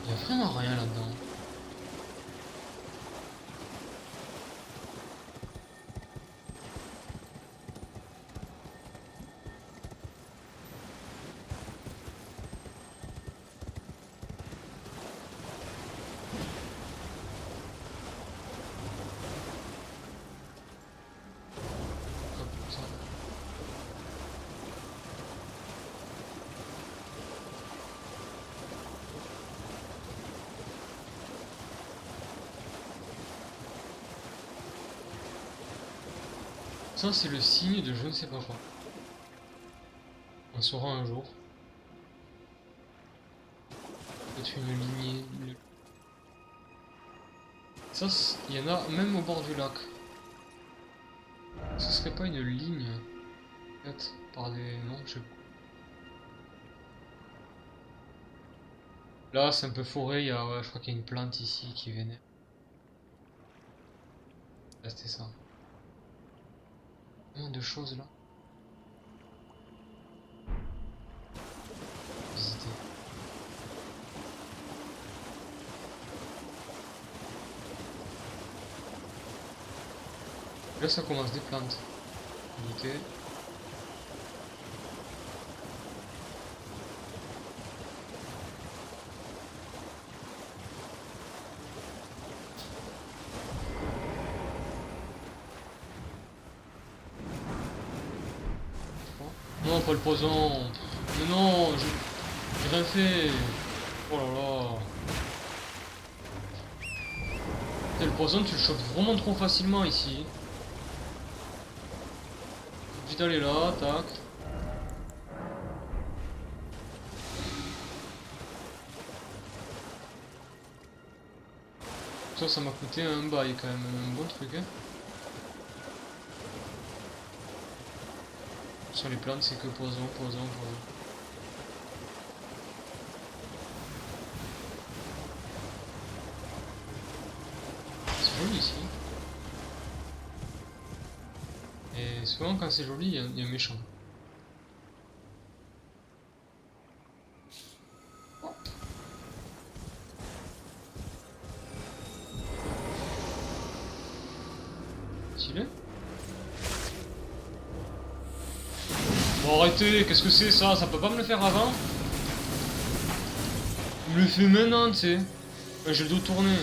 Y a vraiment rien là-dedans. Hop, ça. Ça c'est le signe de je ne sais pas quoi. On saura un jour. Peut-être une lignée. Ça, il y en a même au bord du lac. Ce serait pas une ligne, faite par des... Non, je sais pas. Là, c'est un peu forêt, il y a... ouais, je crois qu'il y a une plante ici qui vénère. Là, c'était ça. Plein de choses là. Visiter. Là, ça commence des plantes. Nickel. Non, pas le poison. Mais non, j'ai rien fait. Oh là là. Et le poison, tu le chopes vraiment trop facilement ici. Vite aller là, tac. Ça m'a coûté un bail quand même, un bon truc. Hein. Sur les plantes, c'est que poison, poison, poison. C'est joli ici. Et souvent, quand c'est joli, il y a un méchant. Stylé. Bon, arrêtez, qu'est-ce que c'est ça? Ça peut pas me le faire avant? Il me le fait maintenant, tu sais. Ouais, j'ai le dos tourné.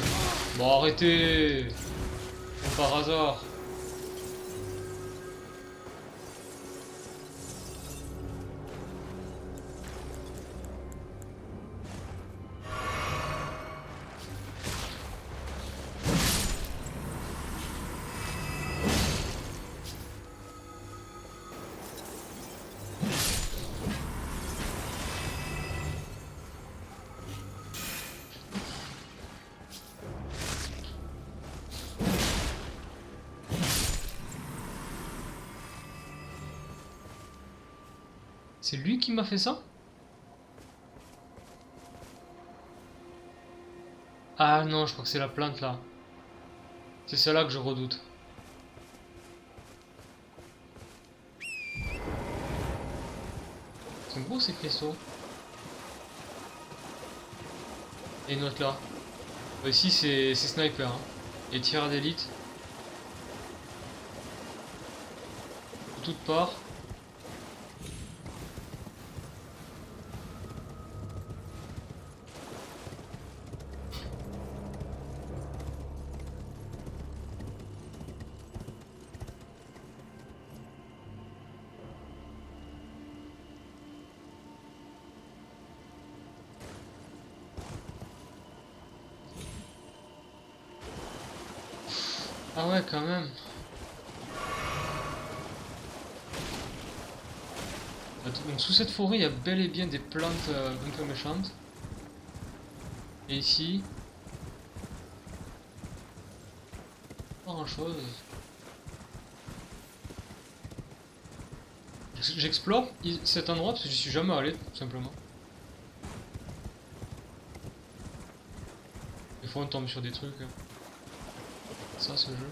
Bon, arrêtez. Comme par hasard. C'est lui qui m'a fait ça? Ah non, je crois que c'est la plante là. C'est celle-là que je redoute. Ils sont beaux ces cristaux. Et une autre là. Ici c'est sniper. Hein. Et tireur d'élite. De toutes parts. Ah ouais, quand même. Donc sous cette forêt, il y a bel et bien des plantes un peu méchantes. Et ici, pas grand chose. J'explore cet endroit parce que j'y suis jamais allé, tout simplement. Des fois on tombe sur des trucs. Ça, ce jeu.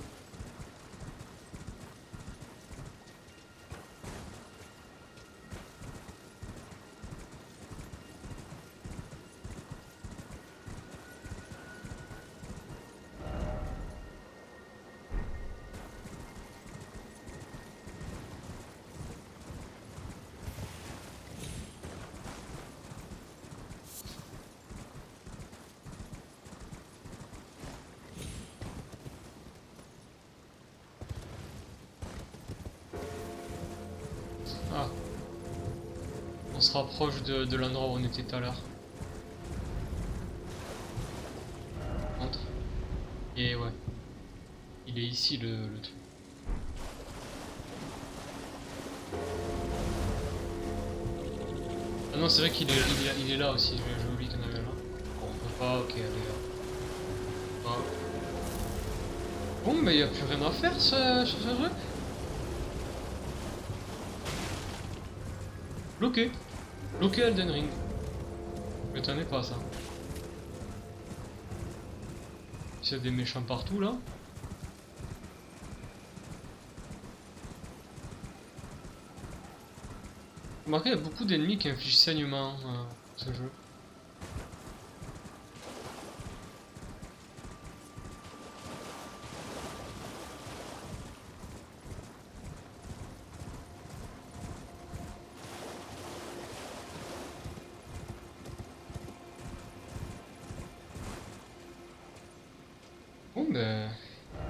Ah, on se rapproche de l'endroit où on était tout à l'heure. Entre. Et ouais, il est ici le truc. Ah non, c'est vrai qu'il est là aussi, j'ai oublié qu'il y en avait là. Bon, on peut pas, ok, allez là. Ah. Bon, mais il n'y a plus rien à faire sur ce jeu. Bloqué. Bloqué Elden Ring. M'étonnez pas ça. Il y a des méchants partout là. Remarquez, il y a beaucoup d'ennemis qui infligent saignement ce jeu. Bon ben,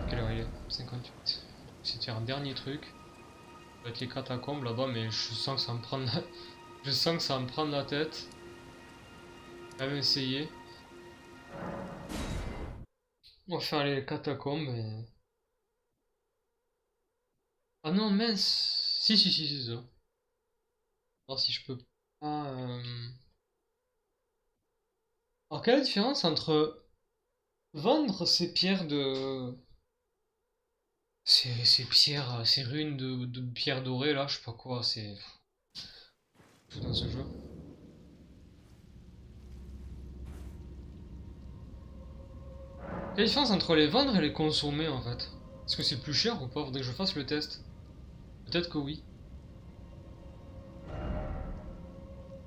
quelle heure il est? 58. C'est de faire un dernier truc. Ça va être les catacombes là-bas, mais je sens que ça va me prendre la... je sens que ça va me prendre la tête. Je vais même essayer. On va faire les catacombes et... Ah non, mince. Si, c'est ça. Alors si je peux pas... Alors quelle est la différence entre vendre ces pierres de... Ces pierres, ces runes de pierres dorées là, je sais pas quoi, c'est tout dans ce jeu. Quelle est la différence entre les vendre et les consommer en fait? Est-ce que c'est plus cher ou pas? Faudrait que je fasse le test. Peut-être que oui.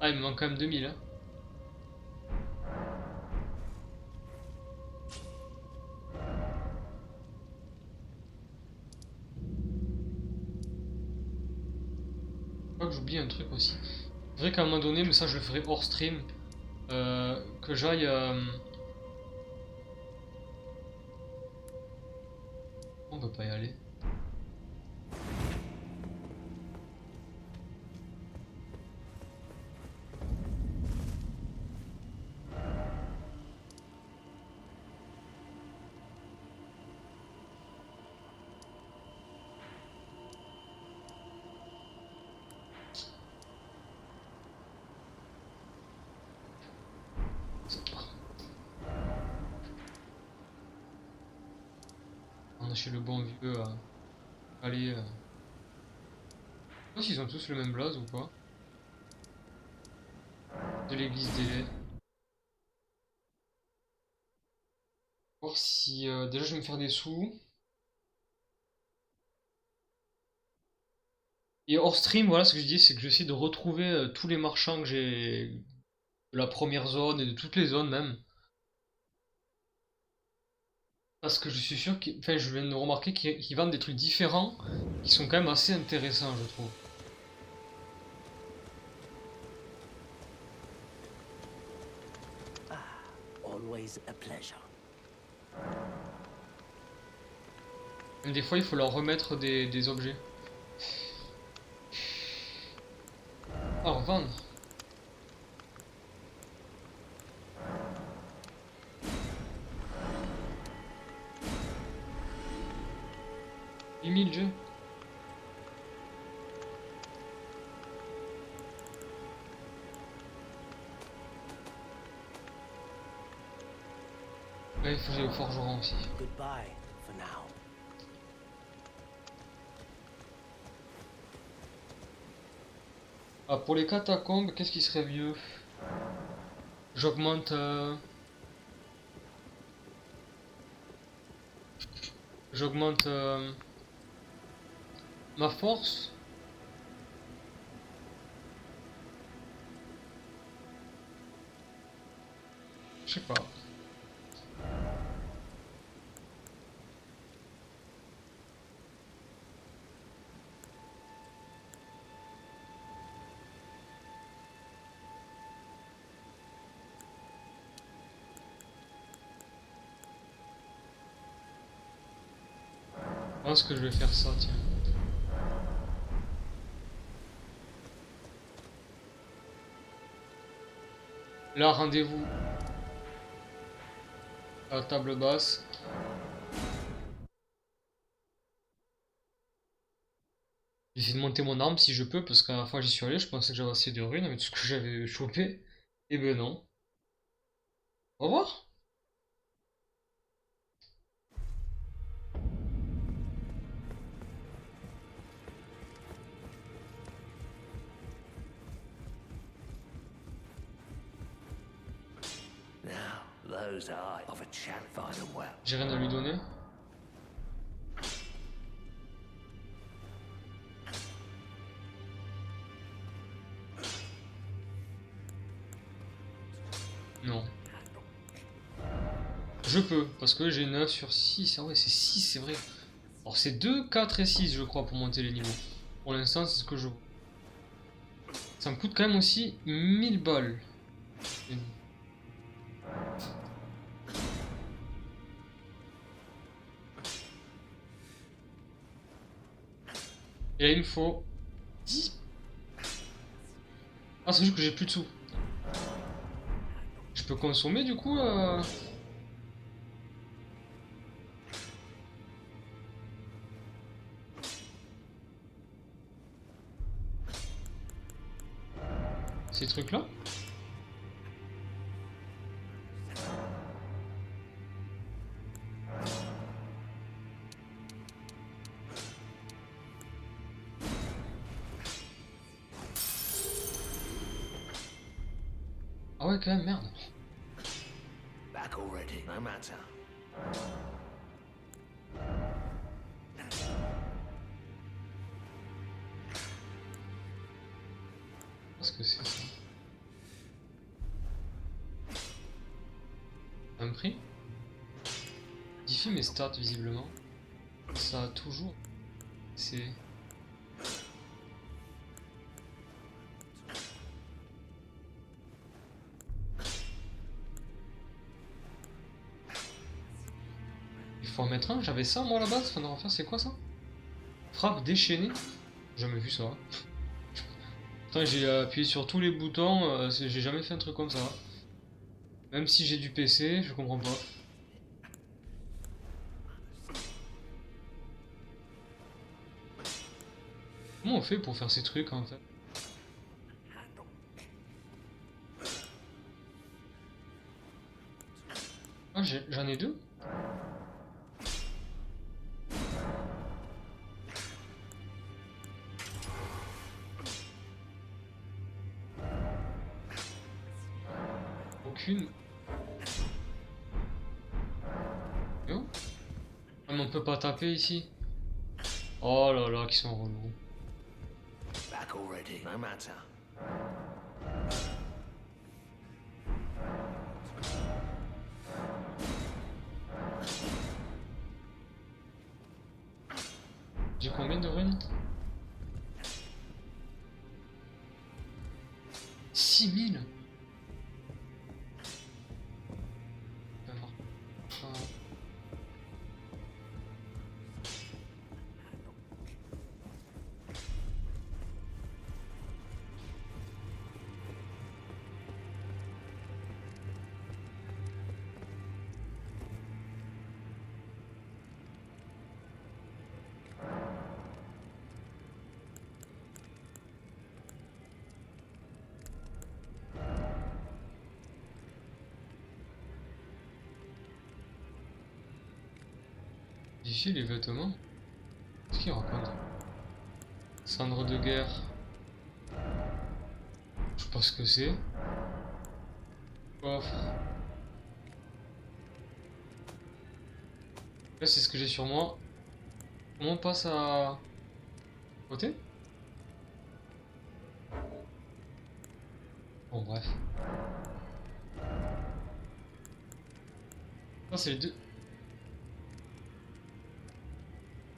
Ah, il me manque quand même 2000 hein. Je crois que j'oublie un truc aussi. C'est vrai qu'à un moment donné, mais ça je le ferai hors stream, que j'aille... On peut pas y aller. On est chez le bon vieux... allez... Je sais pas s'ils ont tous le même blaze ou pas. De l'église des... Voir si... déjà je vais me faire des sous. Et hors stream, voilà ce que je dis, c'est que j'essaie de retrouver tous les marchands que j'ai de la première zone et de toutes les zones même. Parce que je suis sûr qu'ils... Enfin, je viens de remarquer qu'ils vendent des trucs différents qui sont quand même assez intéressants, je trouve. Always a pleasure. Même des fois, il faut leur remettre des objets. Alors, vendre. 8000 jeux. Là, il faut que j'aille au forgeron aussi. Goodbye for now. Ah, pour les catacombes, qu'est-ce qui serait mieux? J'augmente... J'augmente ma force. Je sais pas. Je pense que je vais faire ça, tiens. Là, rendez-vous à la table basse. J'essaie de monter mon arme si je peux, parce qu'à la fois j'y suis allé, je pensais que j'avais assez de runes avec tout ce que j'avais chopé. Et ben non. Au revoir. Now, those eyes of a champ find them well. J'ai rien à lui donner. Non. Je peux, parce que j'ai 9 sur 6. Ah ouais, c'est 6, c'est vrai. Alors c'est 2, 4 et 6, je crois, pour monter les niveaux. Pour l'instant, c'est ce que je vois. Ça me coûte quand même aussi 1000 balles. Et là, il me faut 10. Ah, c'est juste que j'ai plus de sous. Je peux consommer du coup ces trucs-là. Ah ouais, quand même, merde. Back already, no matter. Qu'est-ce que c'est ça? Un prix? Modifie mes stats visiblement. Ça a toujours. C'est. Il faut en mettre un, j'avais ça moi à la base, enfin de refaire, c'est quoi ça? Frappe déchaînée? J'ai jamais vu ça. Putain, j'ai appuyé sur tous les boutons, j'ai jamais fait un truc comme ça. Même si j'ai du PC, je comprends pas. Comment on fait pour faire ces trucs en fait? Ah, j'en ai deux? Aucune. Non? Ah, mais on peut pas taper ici. Oh là là, qui sont relous. Back already, no matter. J'ai combien de runes? 6000. Modifier les vêtements? Qu'est-ce qu'il raconte? Cendre de guerre. Je sais pas ce que c'est. Coffre. Là, c'est ce que j'ai sur moi. Comment on passe à côté? Bon, bref. Ça, c'est les deux.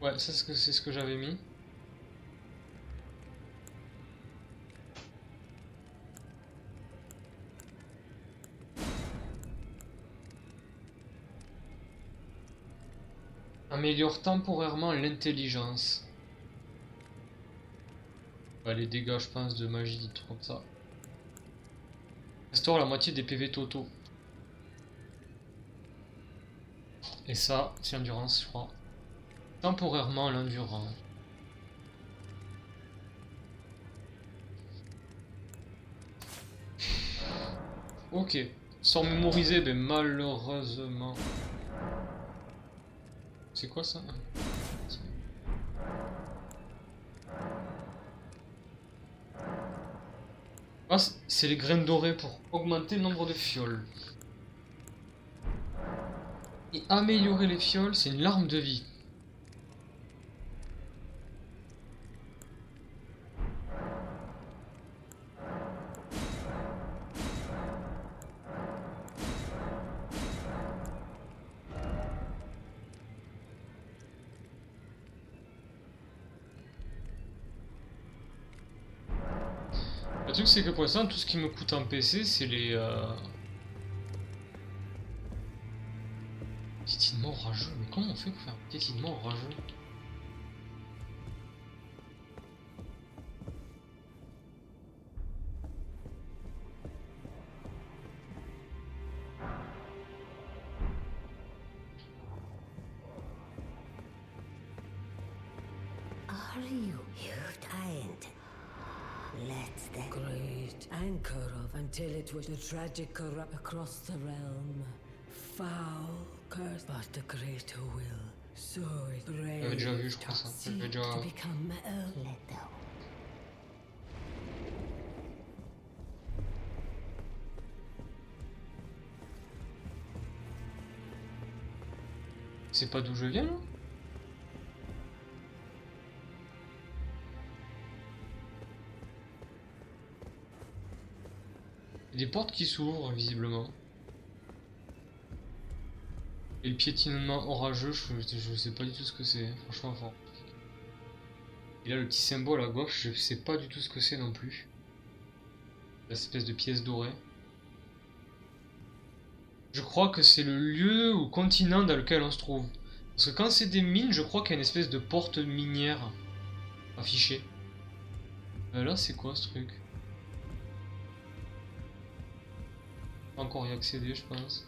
Ouais, ça, c'est ce que j'avais mis. Améliore temporairement l'intelligence. Ouais, les dégâts, je pense, de magie, des trucs comme ça. Restaure la moitié des PV totaux. Et ça, c'est endurance, je crois. Temporairement l'endurance. Ok. Sort mémorisé, mais malheureusement. C'est quoi ça? Ah, c'est les graines dorées pour augmenter le nombre de fioles. Et améliorer les fioles, c'est une larme de vie. Le truc c'est que pour l'instant tout ce qui me coûte en PC c'est les piétinements rageux. Mais comment on fait pour faire un piétinement rageux? Are you? You ain't. Let's then. Great anchor of until it was the tragic corrupt across the realm. Foul curse, but the greater will. So it J'avais déjà vu, je crois ça. J'avais déjà. to become Let go. C'est pas d'où je viens là? Il y a des portes qui s'ouvrent visiblement. Et le piétinement orageux, je sais pas du tout ce que c'est, franchement. Enfin. Et là le petit symbole à gauche, je sais pas du tout ce que c'est non plus. Cette espèce de pièce dorée. Je crois que c'est le lieu ou continent dans lequel on se trouve. Parce que quand c'est des mines, je crois qu'il y a une espèce de porte minière affichée. Là c'est quoi ce truc? Encore y accéder je pense.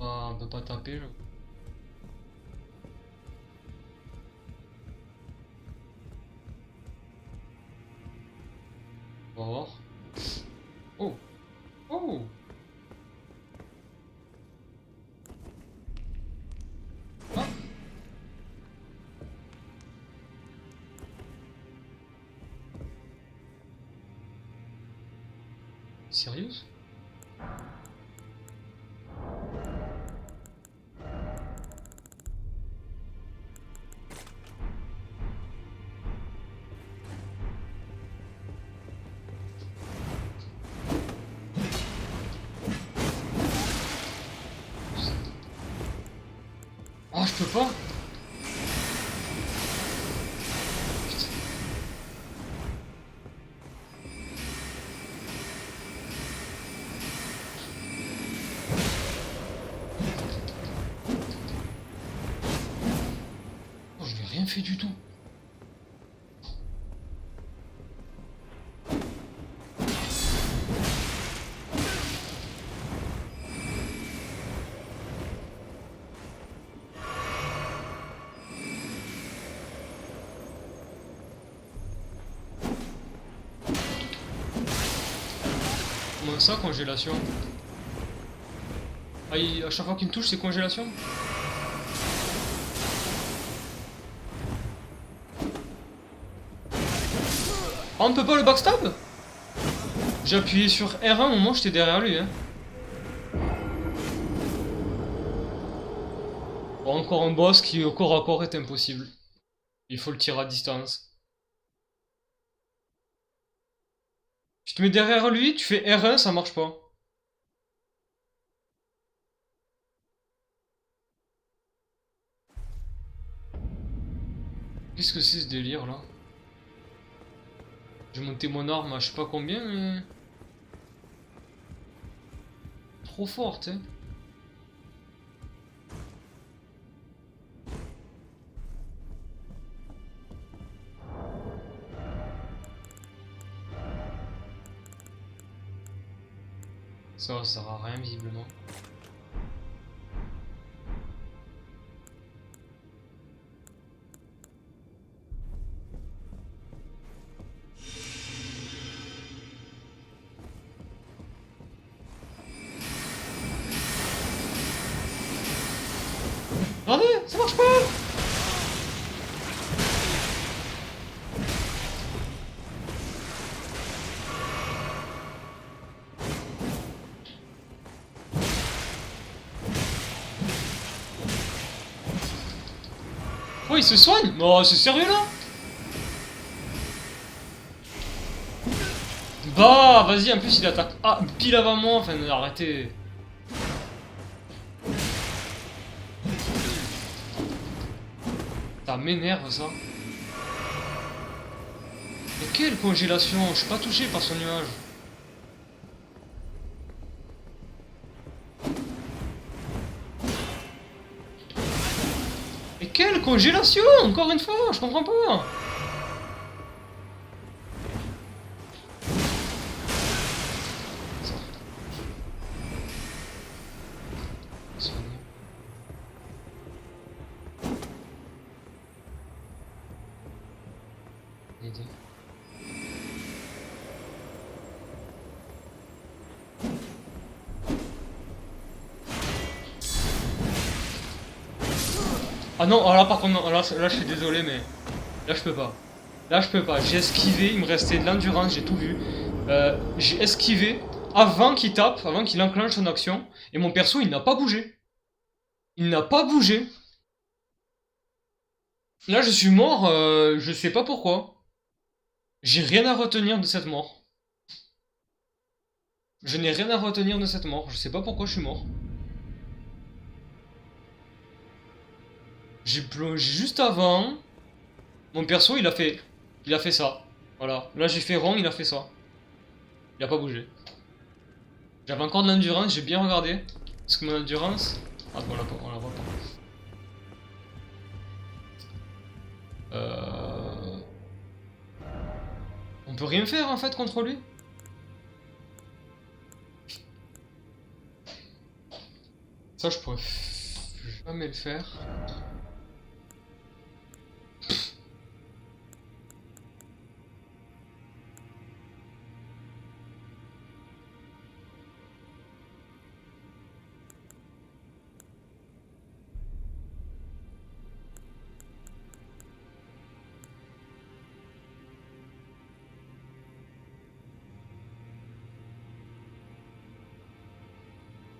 Ah, on peut pas taper là. On va voir. Oh! Oh! Ah! Sérieux? Ah, je peux pas? Putain. Oh, je n'ai rien fait du tout. Comment ça, congélation? Ah, à chaque fois qu'il me touche, c'est congélation. Ah, on peut pas le backstab? J'ai appuyé sur R1 au moment où j'étais derrière lui, hein. Bon, encore un boss qui au corps à corps est impossible. Il faut le tirer à distance. Tu te mets derrière lui, tu fais R1, ça marche pas. Qu'est-ce que c'est ce délire là? J'ai monté mon arme à je sais pas combien, mais... Trop forte, hein. Ça sert à rien visiblement. Regardez, ça marche pas! Oh, il se soigne? Oh, c'est sérieux là? Bah, vas-y, en plus il attaque. Ah, pile avant moi, enfin, arrêtez. Ça m'énerve ça. Mais quelle congélation! Je suis pas touché par son nuage. Mais quelle congélation! Encore une fois, je comprends pas! Ah non, alors là par contre, non, là je suis désolé, mais là je peux pas. Là je peux pas. J'ai esquivé, il me restait de l'endurance, j'ai tout vu. J'ai esquivé avant qu'il tape, avant qu'il enclenche son action, et mon perso il n'a pas bougé. Il n'a pas bougé. Là je suis mort, je sais pas pourquoi. J'ai rien à retenir de cette mort. Je n'ai rien à retenir de cette mort, je sais pas pourquoi je suis mort. J'ai plongé juste avant. Mon perso il a fait. Il a fait ça. Voilà. Là j'ai fait rond, il a fait ça. Il a pas bougé. J'avais encore de l'endurance, j'ai bien regardé. Est-ce que mon endurance... Ah, on la voit pas. On peut rien faire en fait contre lui. Ça je pourrais jamais le faire.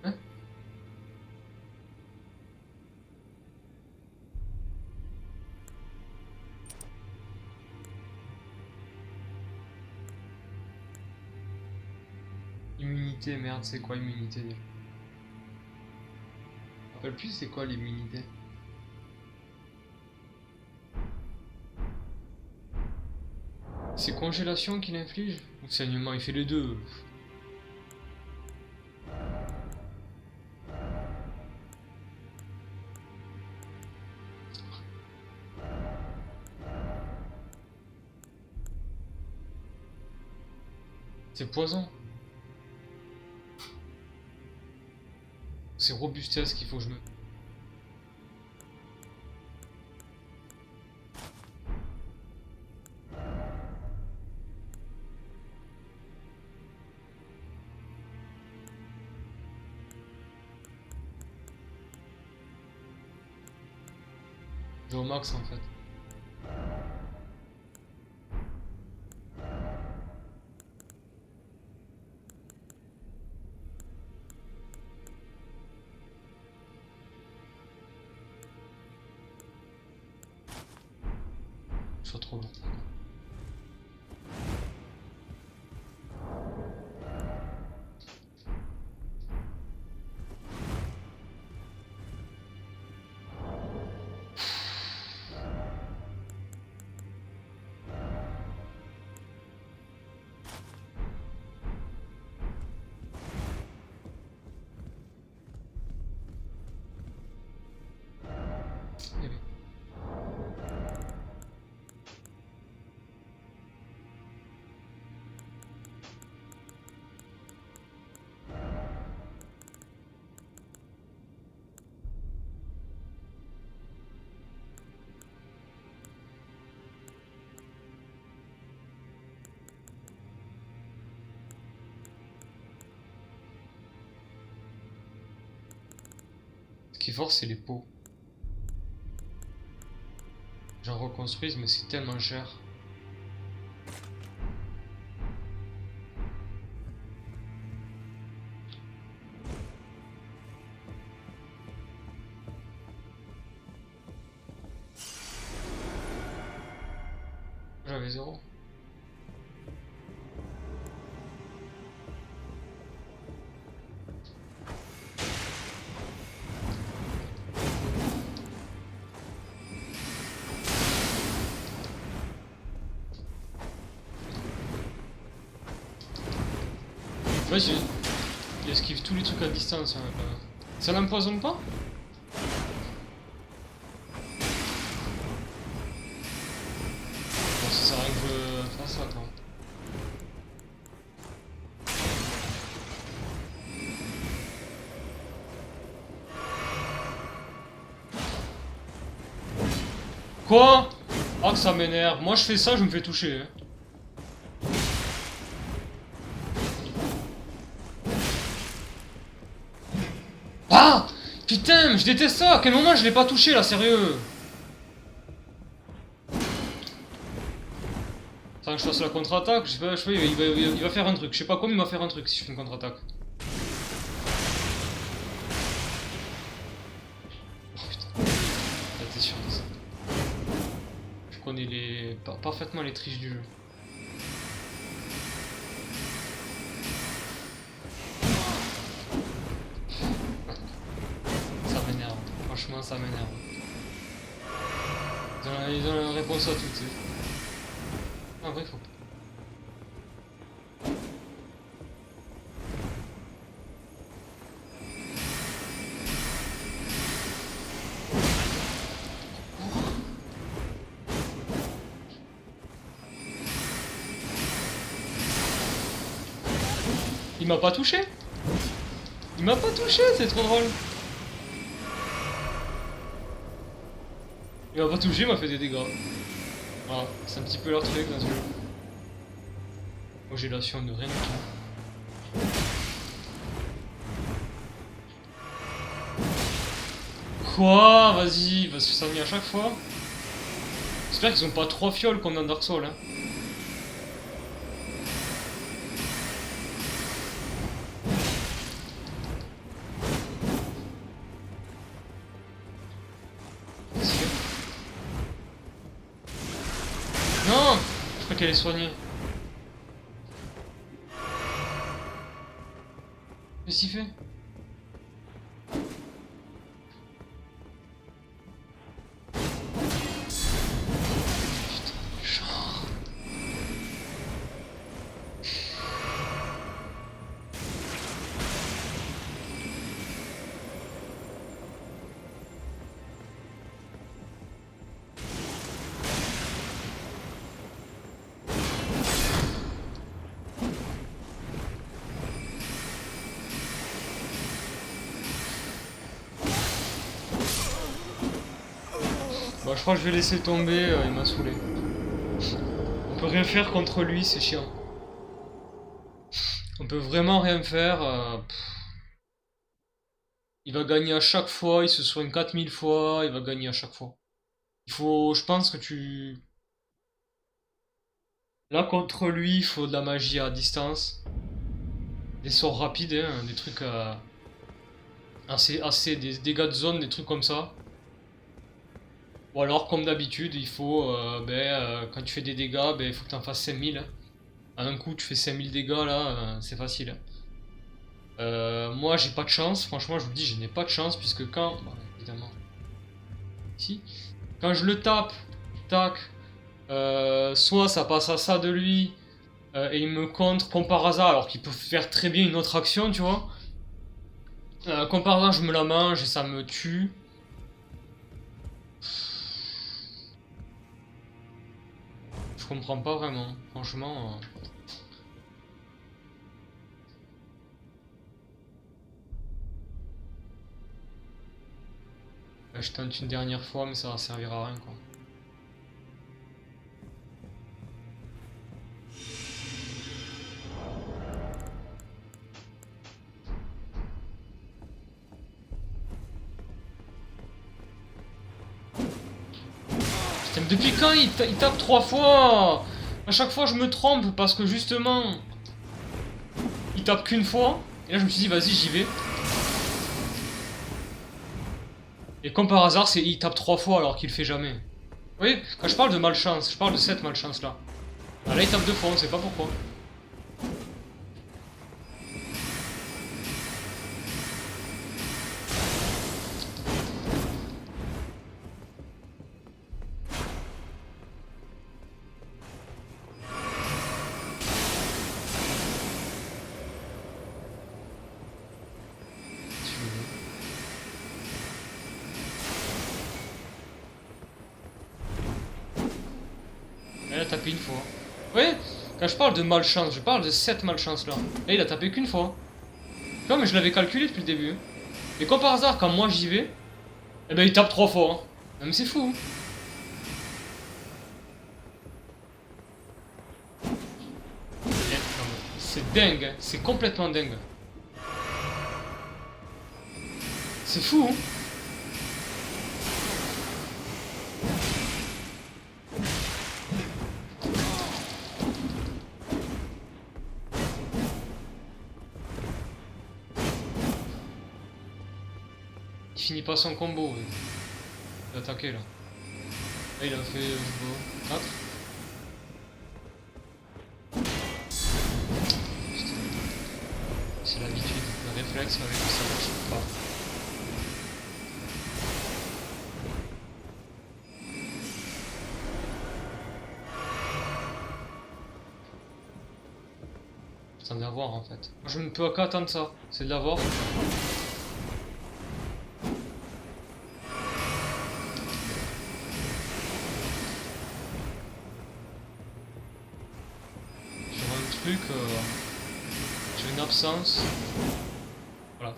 Hein? Immunité, merde, c'est quoi immunité déjà? Je me rappelle plus c'est quoi l'immunité. C'est congélation qu'il inflige? Ou saignement, il fait les deux. C'est poison. C'est robustesse qu'il faut que je me... Je vais au max en fait. Je suis trop lourd. Eh oui. Ce qui est fort, c'est les pots. J'en reconstruise, mais c'est tellement cher. J'avais 0. Ouais, il esquive tous les trucs à distance. Hein, ça l'empoisonne pas? Bon, ça sert à rien que je fasse ça, attends. Quoi? Ah, que ça m'énerve. Moi, je fais ça, je me fais toucher. Hein. Ah! Putain, mais je déteste ça! À quel moment je l'ai pas touché là, sérieux? Sans que je fasse la contre-attaque, je sais pas, il va faire un truc. Je sais pas comment il va faire un truc si je fais une contre-attaque. Oh putain. Ah, t'es sûr de ça? Je connais parfaitement les triches du jeu. Ça m'énerve. Franchement, ça m'énerve. Ils ont la réponse à tout, tu sais. En vrai, faut pas. Il m'a pas touché. Il m'a pas touché, c'est trop drôle. Il m'a pas touché, il m'a fait des dégâts. Voilà, c'est un petit peu leur truc dans ce jeu. Moi j'ai la sueur de rien du tout. Quoi? Vas-y, parce que ça vient à chaque fois. J'espère qu'ils ont pas 3 fioles comme dans Dark Souls. Hein. Non! Je crois qu'elle est soignée. Qu'est-ce qu'il fait? Putain, genre... Bah je crois que je vais laisser tomber, il m'a saoulé. On peut rien faire contre lui, c'est chiant. On peut vraiment rien faire. Il va gagner à chaque fois, il se soigne 4000 fois, il va gagner à chaque fois. Il faut, je pense que tu... Là, contre lui, il faut de la magie à distance. Des sorts rapides, hein, des trucs assez, des dégâts de zone, des trucs comme ça. Ou alors, comme d'habitude, il faut, quand tu fais des dégâts, il faut que tu en fasses 5000. Hein. À un coup, tu fais 5000 dégâts, là, c'est facile. Hein. Moi, j'ai pas de chance, franchement, je vous le dis, je n'ai pas de chance, puisque quand... Bon, évidemment. Si. Quand je le tape, tac, soit ça passe à ça de lui, et il me contre comme par hasard, alors qu'il peut faire très bien une autre action, tu vois. Comme par hasard, je me la mange et ça me tue. Je comprends pas vraiment, franchement. Je tente une dernière fois, mais ça va servir à rien, quoi. Putain, depuis quand il tape 3 fois? À chaque fois, je me trompe parce que justement, il tape qu'une fois. Et là, je me suis dit, vas-y, j'y vais. Et comme par hasard, il tape 3 fois alors qu'il le fait jamais. Vous voyez, quand je parle de malchance, je parle de cette malchance là. Ah, là, il tape 2 fois, on sait pas pourquoi. Elle a tapé une fois. Vous voyez, quand je parle de malchance, je parle de cette malchance là. Là, il a tapé qu'une fois. Non, mais je l'avais calculé depuis le début. Et comme par hasard, quand moi j'y vais, eh ben il tape 3 fois. Hein. Non, mais c'est fou. C'est dingue, hein. C'est complètement dingue. C'est fou. Hein. Il finit pas son combo. Il a attaqué là. Là, il a fait 4. C'est l'habitude, le réflexe avec ça marche pas. C'est d'avoir en fait. Je ne peux qu'attendre ça, c'est de l'avoir. Sur un truc, sur une absence. Voilà.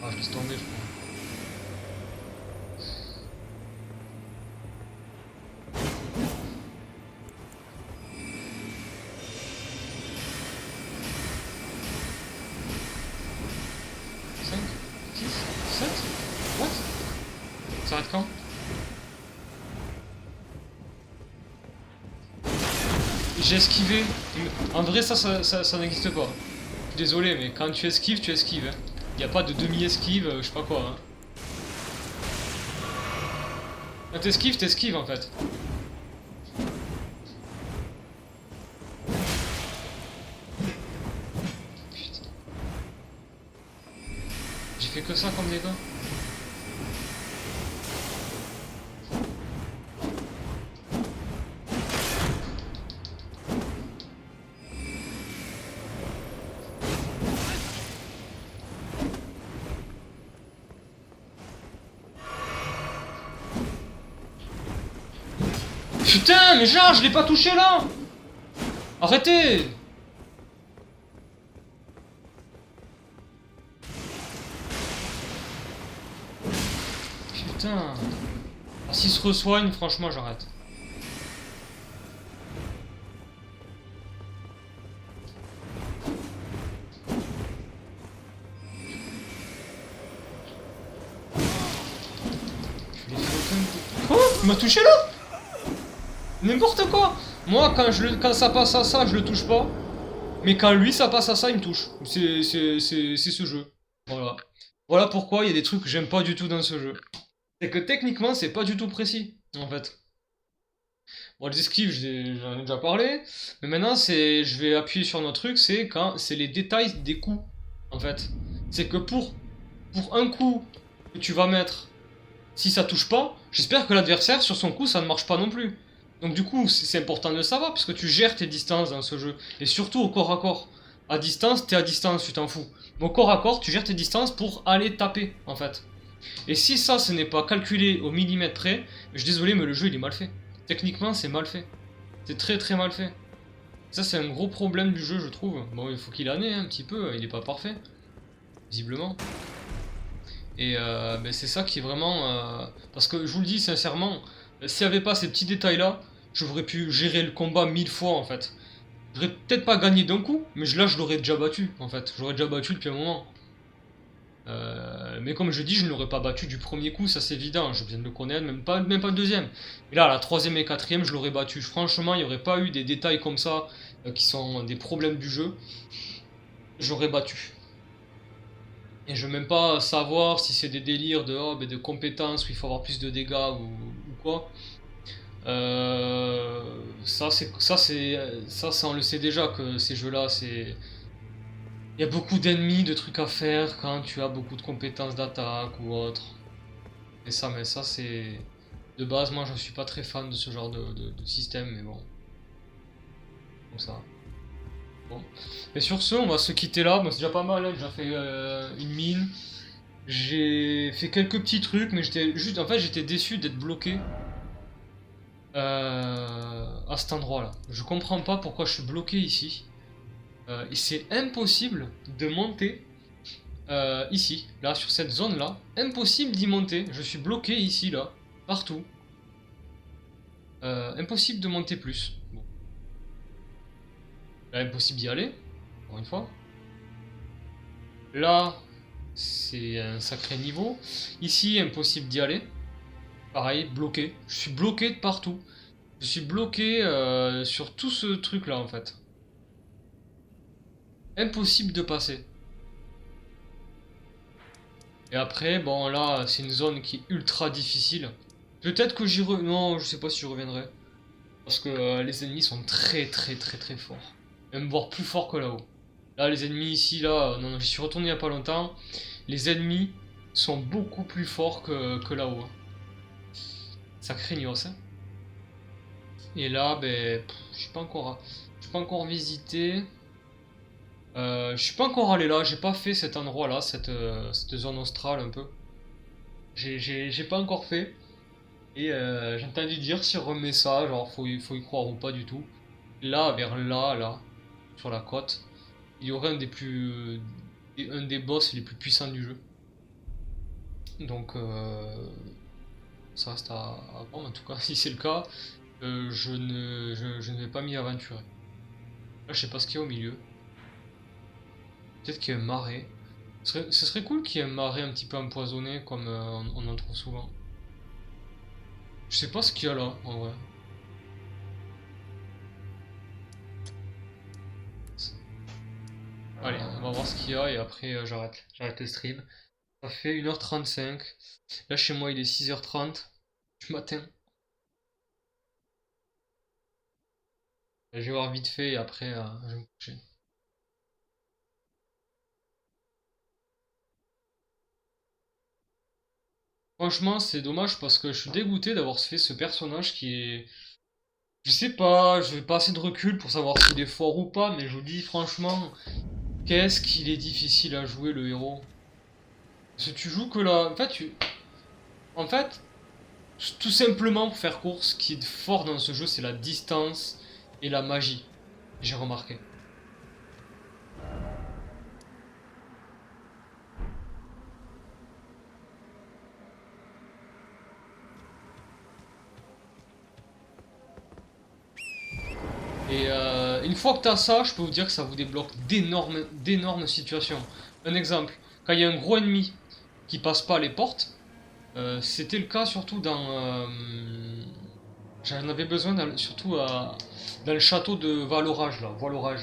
Ah, je laisse tomber, je crois. Ça s'arrête quand? J'ai esquivé. En vrai, ça n'existe pas. Je suis désolé, mais quand tu esquives, tu esquives. Hein. Y a pas de demi-esquive, je sais pas quoi. Hein. Quand t'esquives en fait. Putain. J'ai fait que ça comme dégâts. Putain, mais genre, je l'ai pas touché là! Arrêtez! Putain. Ah, s'il se resoigne, franchement, j'arrête. Il m'a touché là. N'importe quoi. Moi, quand ça passe à ça, je le touche pas. Mais quand lui, ça passe à ça, il me touche. C'est ce jeu. Voilà. Voilà pourquoi il y a des trucs que j'aime pas du tout dans ce jeu. C'est que techniquement, c'est pas du tout précis, en fait. Bon, les esquives, j'en ai déjà parlé. Mais maintenant, je vais appuyer sur notre truc, c'est quand c'est les détails des coups, en fait. C'est que pour un coup que tu vas mettre, si ça touche pas, j'espère que l'adversaire, sur son coup, ça ne marche pas non plus. Donc du coup, c'est important de le savoir, parce que tu gères tes distances dans ce jeu. Et surtout au corps à corps. À distance, t'es à distance, tu t'en fous. Mais au corps à corps, tu gères tes distances pour aller taper, en fait. Et si ça, ce n'est pas calculé au millimètre près, je suis désolé, mais le jeu, il est mal fait. Techniquement, c'est mal fait. C'est très très mal fait. Ça, c'est un gros problème du jeu, je trouve. Bon, il faut qu'il en ait un petit peu, il est pas parfait. Visiblement. Et c'est ça qui est vraiment... Parce que je vous le dis sincèrement, s'il n'y avait pas ces petits détails là, j'aurais pu gérer le combat 1000 fois en fait. J'aurais peut-être pas gagné d'un coup, mais là je l'aurais déjà battu en fait. J'aurais déjà battu depuis un moment. Mais comme je dis, je ne l'aurais pas battu du premier coup, ça c'est évident. Je viens de le connaître, même pas le deuxième. Et là, la troisième et quatrième, je l'aurais battu. Franchement, il n'y aurait pas eu des détails comme ça, qui sont des problèmes du jeu. J'aurais battu. Et je veux même pas savoir si c'est des délires de compétences où il faut avoir plus de dégâts ou quoi. Ça on le sait déjà que ces jeux-là, c'est... Il y a beaucoup d'ennemis, de trucs à faire quand tu as beaucoup de compétences d'attaque ou autre. Et ça, mais ça c'est... De base, moi je suis pas très fan de ce genre de système, mais bon. Comme ça. Bon. Et sur ce, on va se quitter là. Bon, c'est déjà pas mal, hein. J'ai déjà fait une mine. J'ai fait quelques petits trucs, mais en fait, j'étais déçu d'être bloqué à cet endroit-là. Je comprends pas pourquoi je suis bloqué ici. Et c'est impossible de monter ici, là, sur cette zone-là. Impossible d'y monter. Je suis bloqué ici, là, partout. Impossible de monter plus. Bon. Là, impossible d'y aller, encore une fois. Là, c'est un sacré niveau. Ici, impossible d'y aller. Pareil, bloqué. Je suis bloqué de partout. Je suis bloqué sur tout ce truc-là, en fait. Impossible de passer. Et après, bon, là, c'est une zone qui est ultra difficile. Peut-être que Non, je sais pas si je reviendrai. Parce que les ennemis sont très très très très forts. Même voire plus forts que là-haut. Là, les ennemis ici, là, non, j'y suis retourné il y a pas longtemps. Les ennemis sont beaucoup plus forts que là-haut. Ça craignos, hein. Et là, je suis pas encore visité. Je suis pas encore allé là, j'ai pas fait cet endroit-là, cette zone australe un peu. J'ai pas encore fait. Et j'ai entendu dire si on remet ça, genre faut y croire ou pas du tout. Là, vers là, sur la côte, il y aurait un des boss les plus puissants du jeu. Donc ça reste à voir, en tout cas, si c'est le cas, je ne vais pas m'y aventurer. Là, je sais pas ce qu'il y a au milieu. Peut-être qu'il y a un marais. Ce serait cool qu'il y ait un marais un petit peu empoisonné, comme on en trouve souvent. Je sais pas ce qu'il y a là, en vrai. Allez, on va voir ce qu'il y a et après j'arrête le stream. Ça fait 1h35. Là chez moi il est 6h30 du matin. Je vais voir vite fait et après je vais me coucher. Franchement c'est dommage parce que je suis dégoûté d'avoir fait ce personnage qui est... Je sais pas, je vais pas assez de recul pour savoir s'il est fort ou pas, mais je vous dis franchement, qu'est-ce qu'il est difficile à jouer le héros. Parce que tu joues que là... En fait, tout simplement pour faire court, ce qui est fort dans ce jeu, c'est la distance et la magie. J'ai remarqué. Et une fois que tu as ça, je peux vous dire que ça vous débloque d'énormes situations. Un exemple, quand il y a un gros ennemi qui passe pas les portes, C'était le cas surtout dans... j'en avais besoin surtout dans le château de Valorage, là, Voilorage.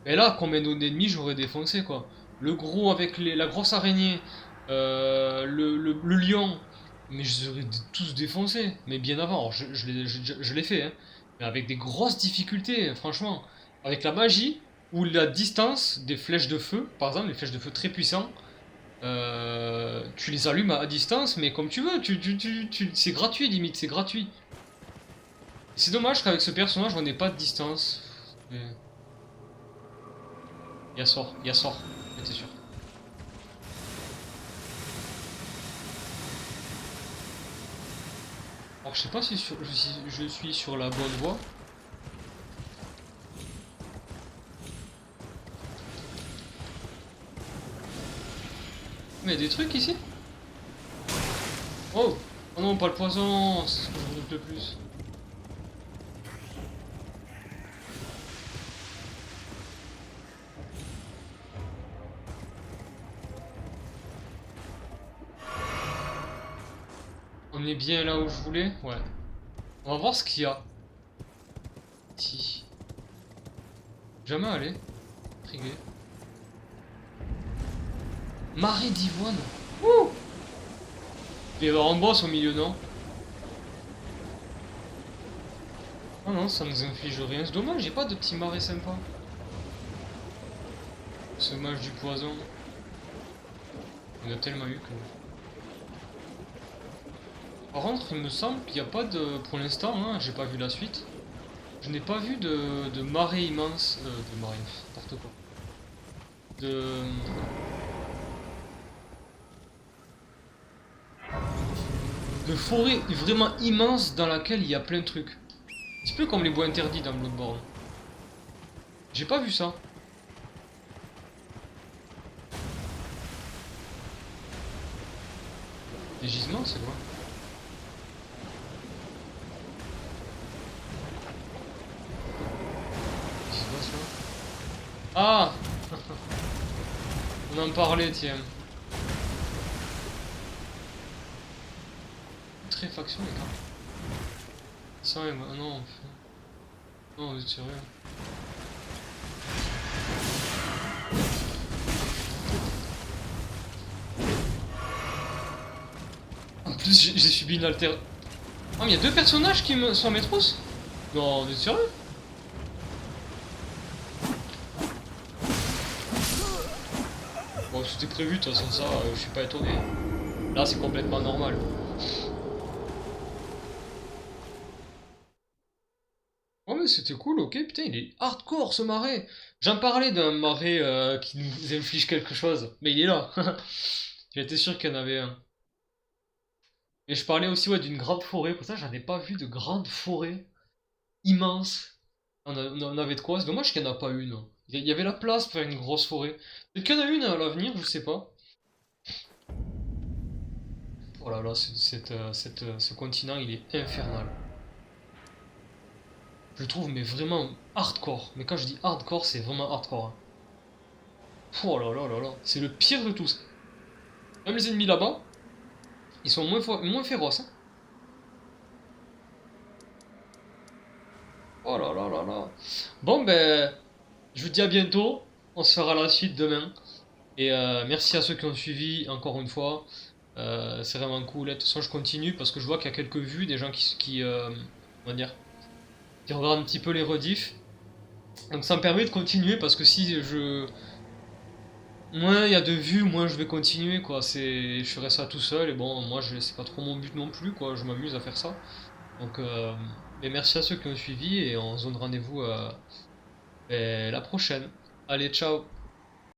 Et là, combien d'ennemis j'aurais défoncé, quoi. Le gros avec la grosse araignée, le lion, mais je les aurais tous défoncés, mais bien avant. Alors, je l'ai fait, hein. Mais avec des grosses difficultés, franchement. Avec la magie, ou la distance des flèches de feu, par exemple, les flèches de feu très puissants, tu les allumes à distance, mais comme tu veux, c'est gratuit limite, c'est gratuit. C'est dommage qu'avec ce personnage, on n'ait pas de distance. Mais... il y a sort, t'es sûr. Alors je sais pas si je suis sur la bonne voie. Mais il y a des trucs ici. Oh! Oh non, pas le poison, c'est ce que je redoute le plus. On est bien là où je voulais? Ouais. On va voir ce qu'il y a. Si. Jamais allé. Intrigué. Marée d'Ivoine. Ouh! Il va y avoir un boss au milieu, non? Oh non, ça nous inflige rien. C'est dommage, j'ai pas de petit marais sympa. Sommage du poison. On a tellement eu que... Par contre, il me semble qu'il n'y a pas de... Pour l'instant, hein, j'ai pas vu la suite. Je n'ai pas vu de marée immense... de marée... N'importe quoi. De forêt vraiment immense dans laquelle il y a plein de trucs. Un petit peu comme les bois interdits dans Bloodborne. J'ai pas vu ça. Des gisements, c'est quoi? Qu'est-ce qui se passe là? Ah! On en parlait, tiens. Tréfaction, les gars. Ça, ah non. Non, vous êtes sérieux? En plus, j'ai subi une alter... Ah, mais il y a deux personnages qui sont en métros? Non, vous êtes sérieux? Bon, c'était prévu, de toute façon, ça, je suis pas étonné. Là, c'est complètement normal. Oh, mais c'était cool, ok, putain, il est hardcore ce marais. J'en parlais d'un marais qui nous inflige quelque chose, mais il est là. J'étais sûr qu'il y en avait un. Et je parlais aussi, ouais, d'une grande forêt, pour ça j'en ai pas vu de grande forêt immense. On avait de quoi, c'est dommage qu'il n'y en a pas une. Il y avait la place pour faire une grosse forêt. Peut-être qu'il y en a une à l'avenir, je sais pas. Oh là là, ce continent il est infernal. Je le trouve mais vraiment hardcore. Mais quand je dis hardcore, c'est vraiment hardcore, hein. Oh là là là là, c'est le pire de tous. Même les ennemis là-bas, ils sont moins féroces, hein. Oh là là là là. Bon ben, je vous dis à bientôt. On se fera la suite demain. Et merci à ceux qui ont suivi encore une fois. C'est vraiment cool. De toute façon, je continue parce que je vois qu'il y a quelques vues, des gens on va dire, qui regardent un petit peu les rediffs. Donc ça me permet de continuer parce que si je... Moins il y a de vues, moins je vais continuer, quoi. Je ferai ça tout seul et bon, moi c'est pas trop mon but non plus, quoi. Je m'amuse à faire ça. Donc mais merci à ceux qui ont suivi et on se donne rendez-vous la prochaine. Allez, ciao!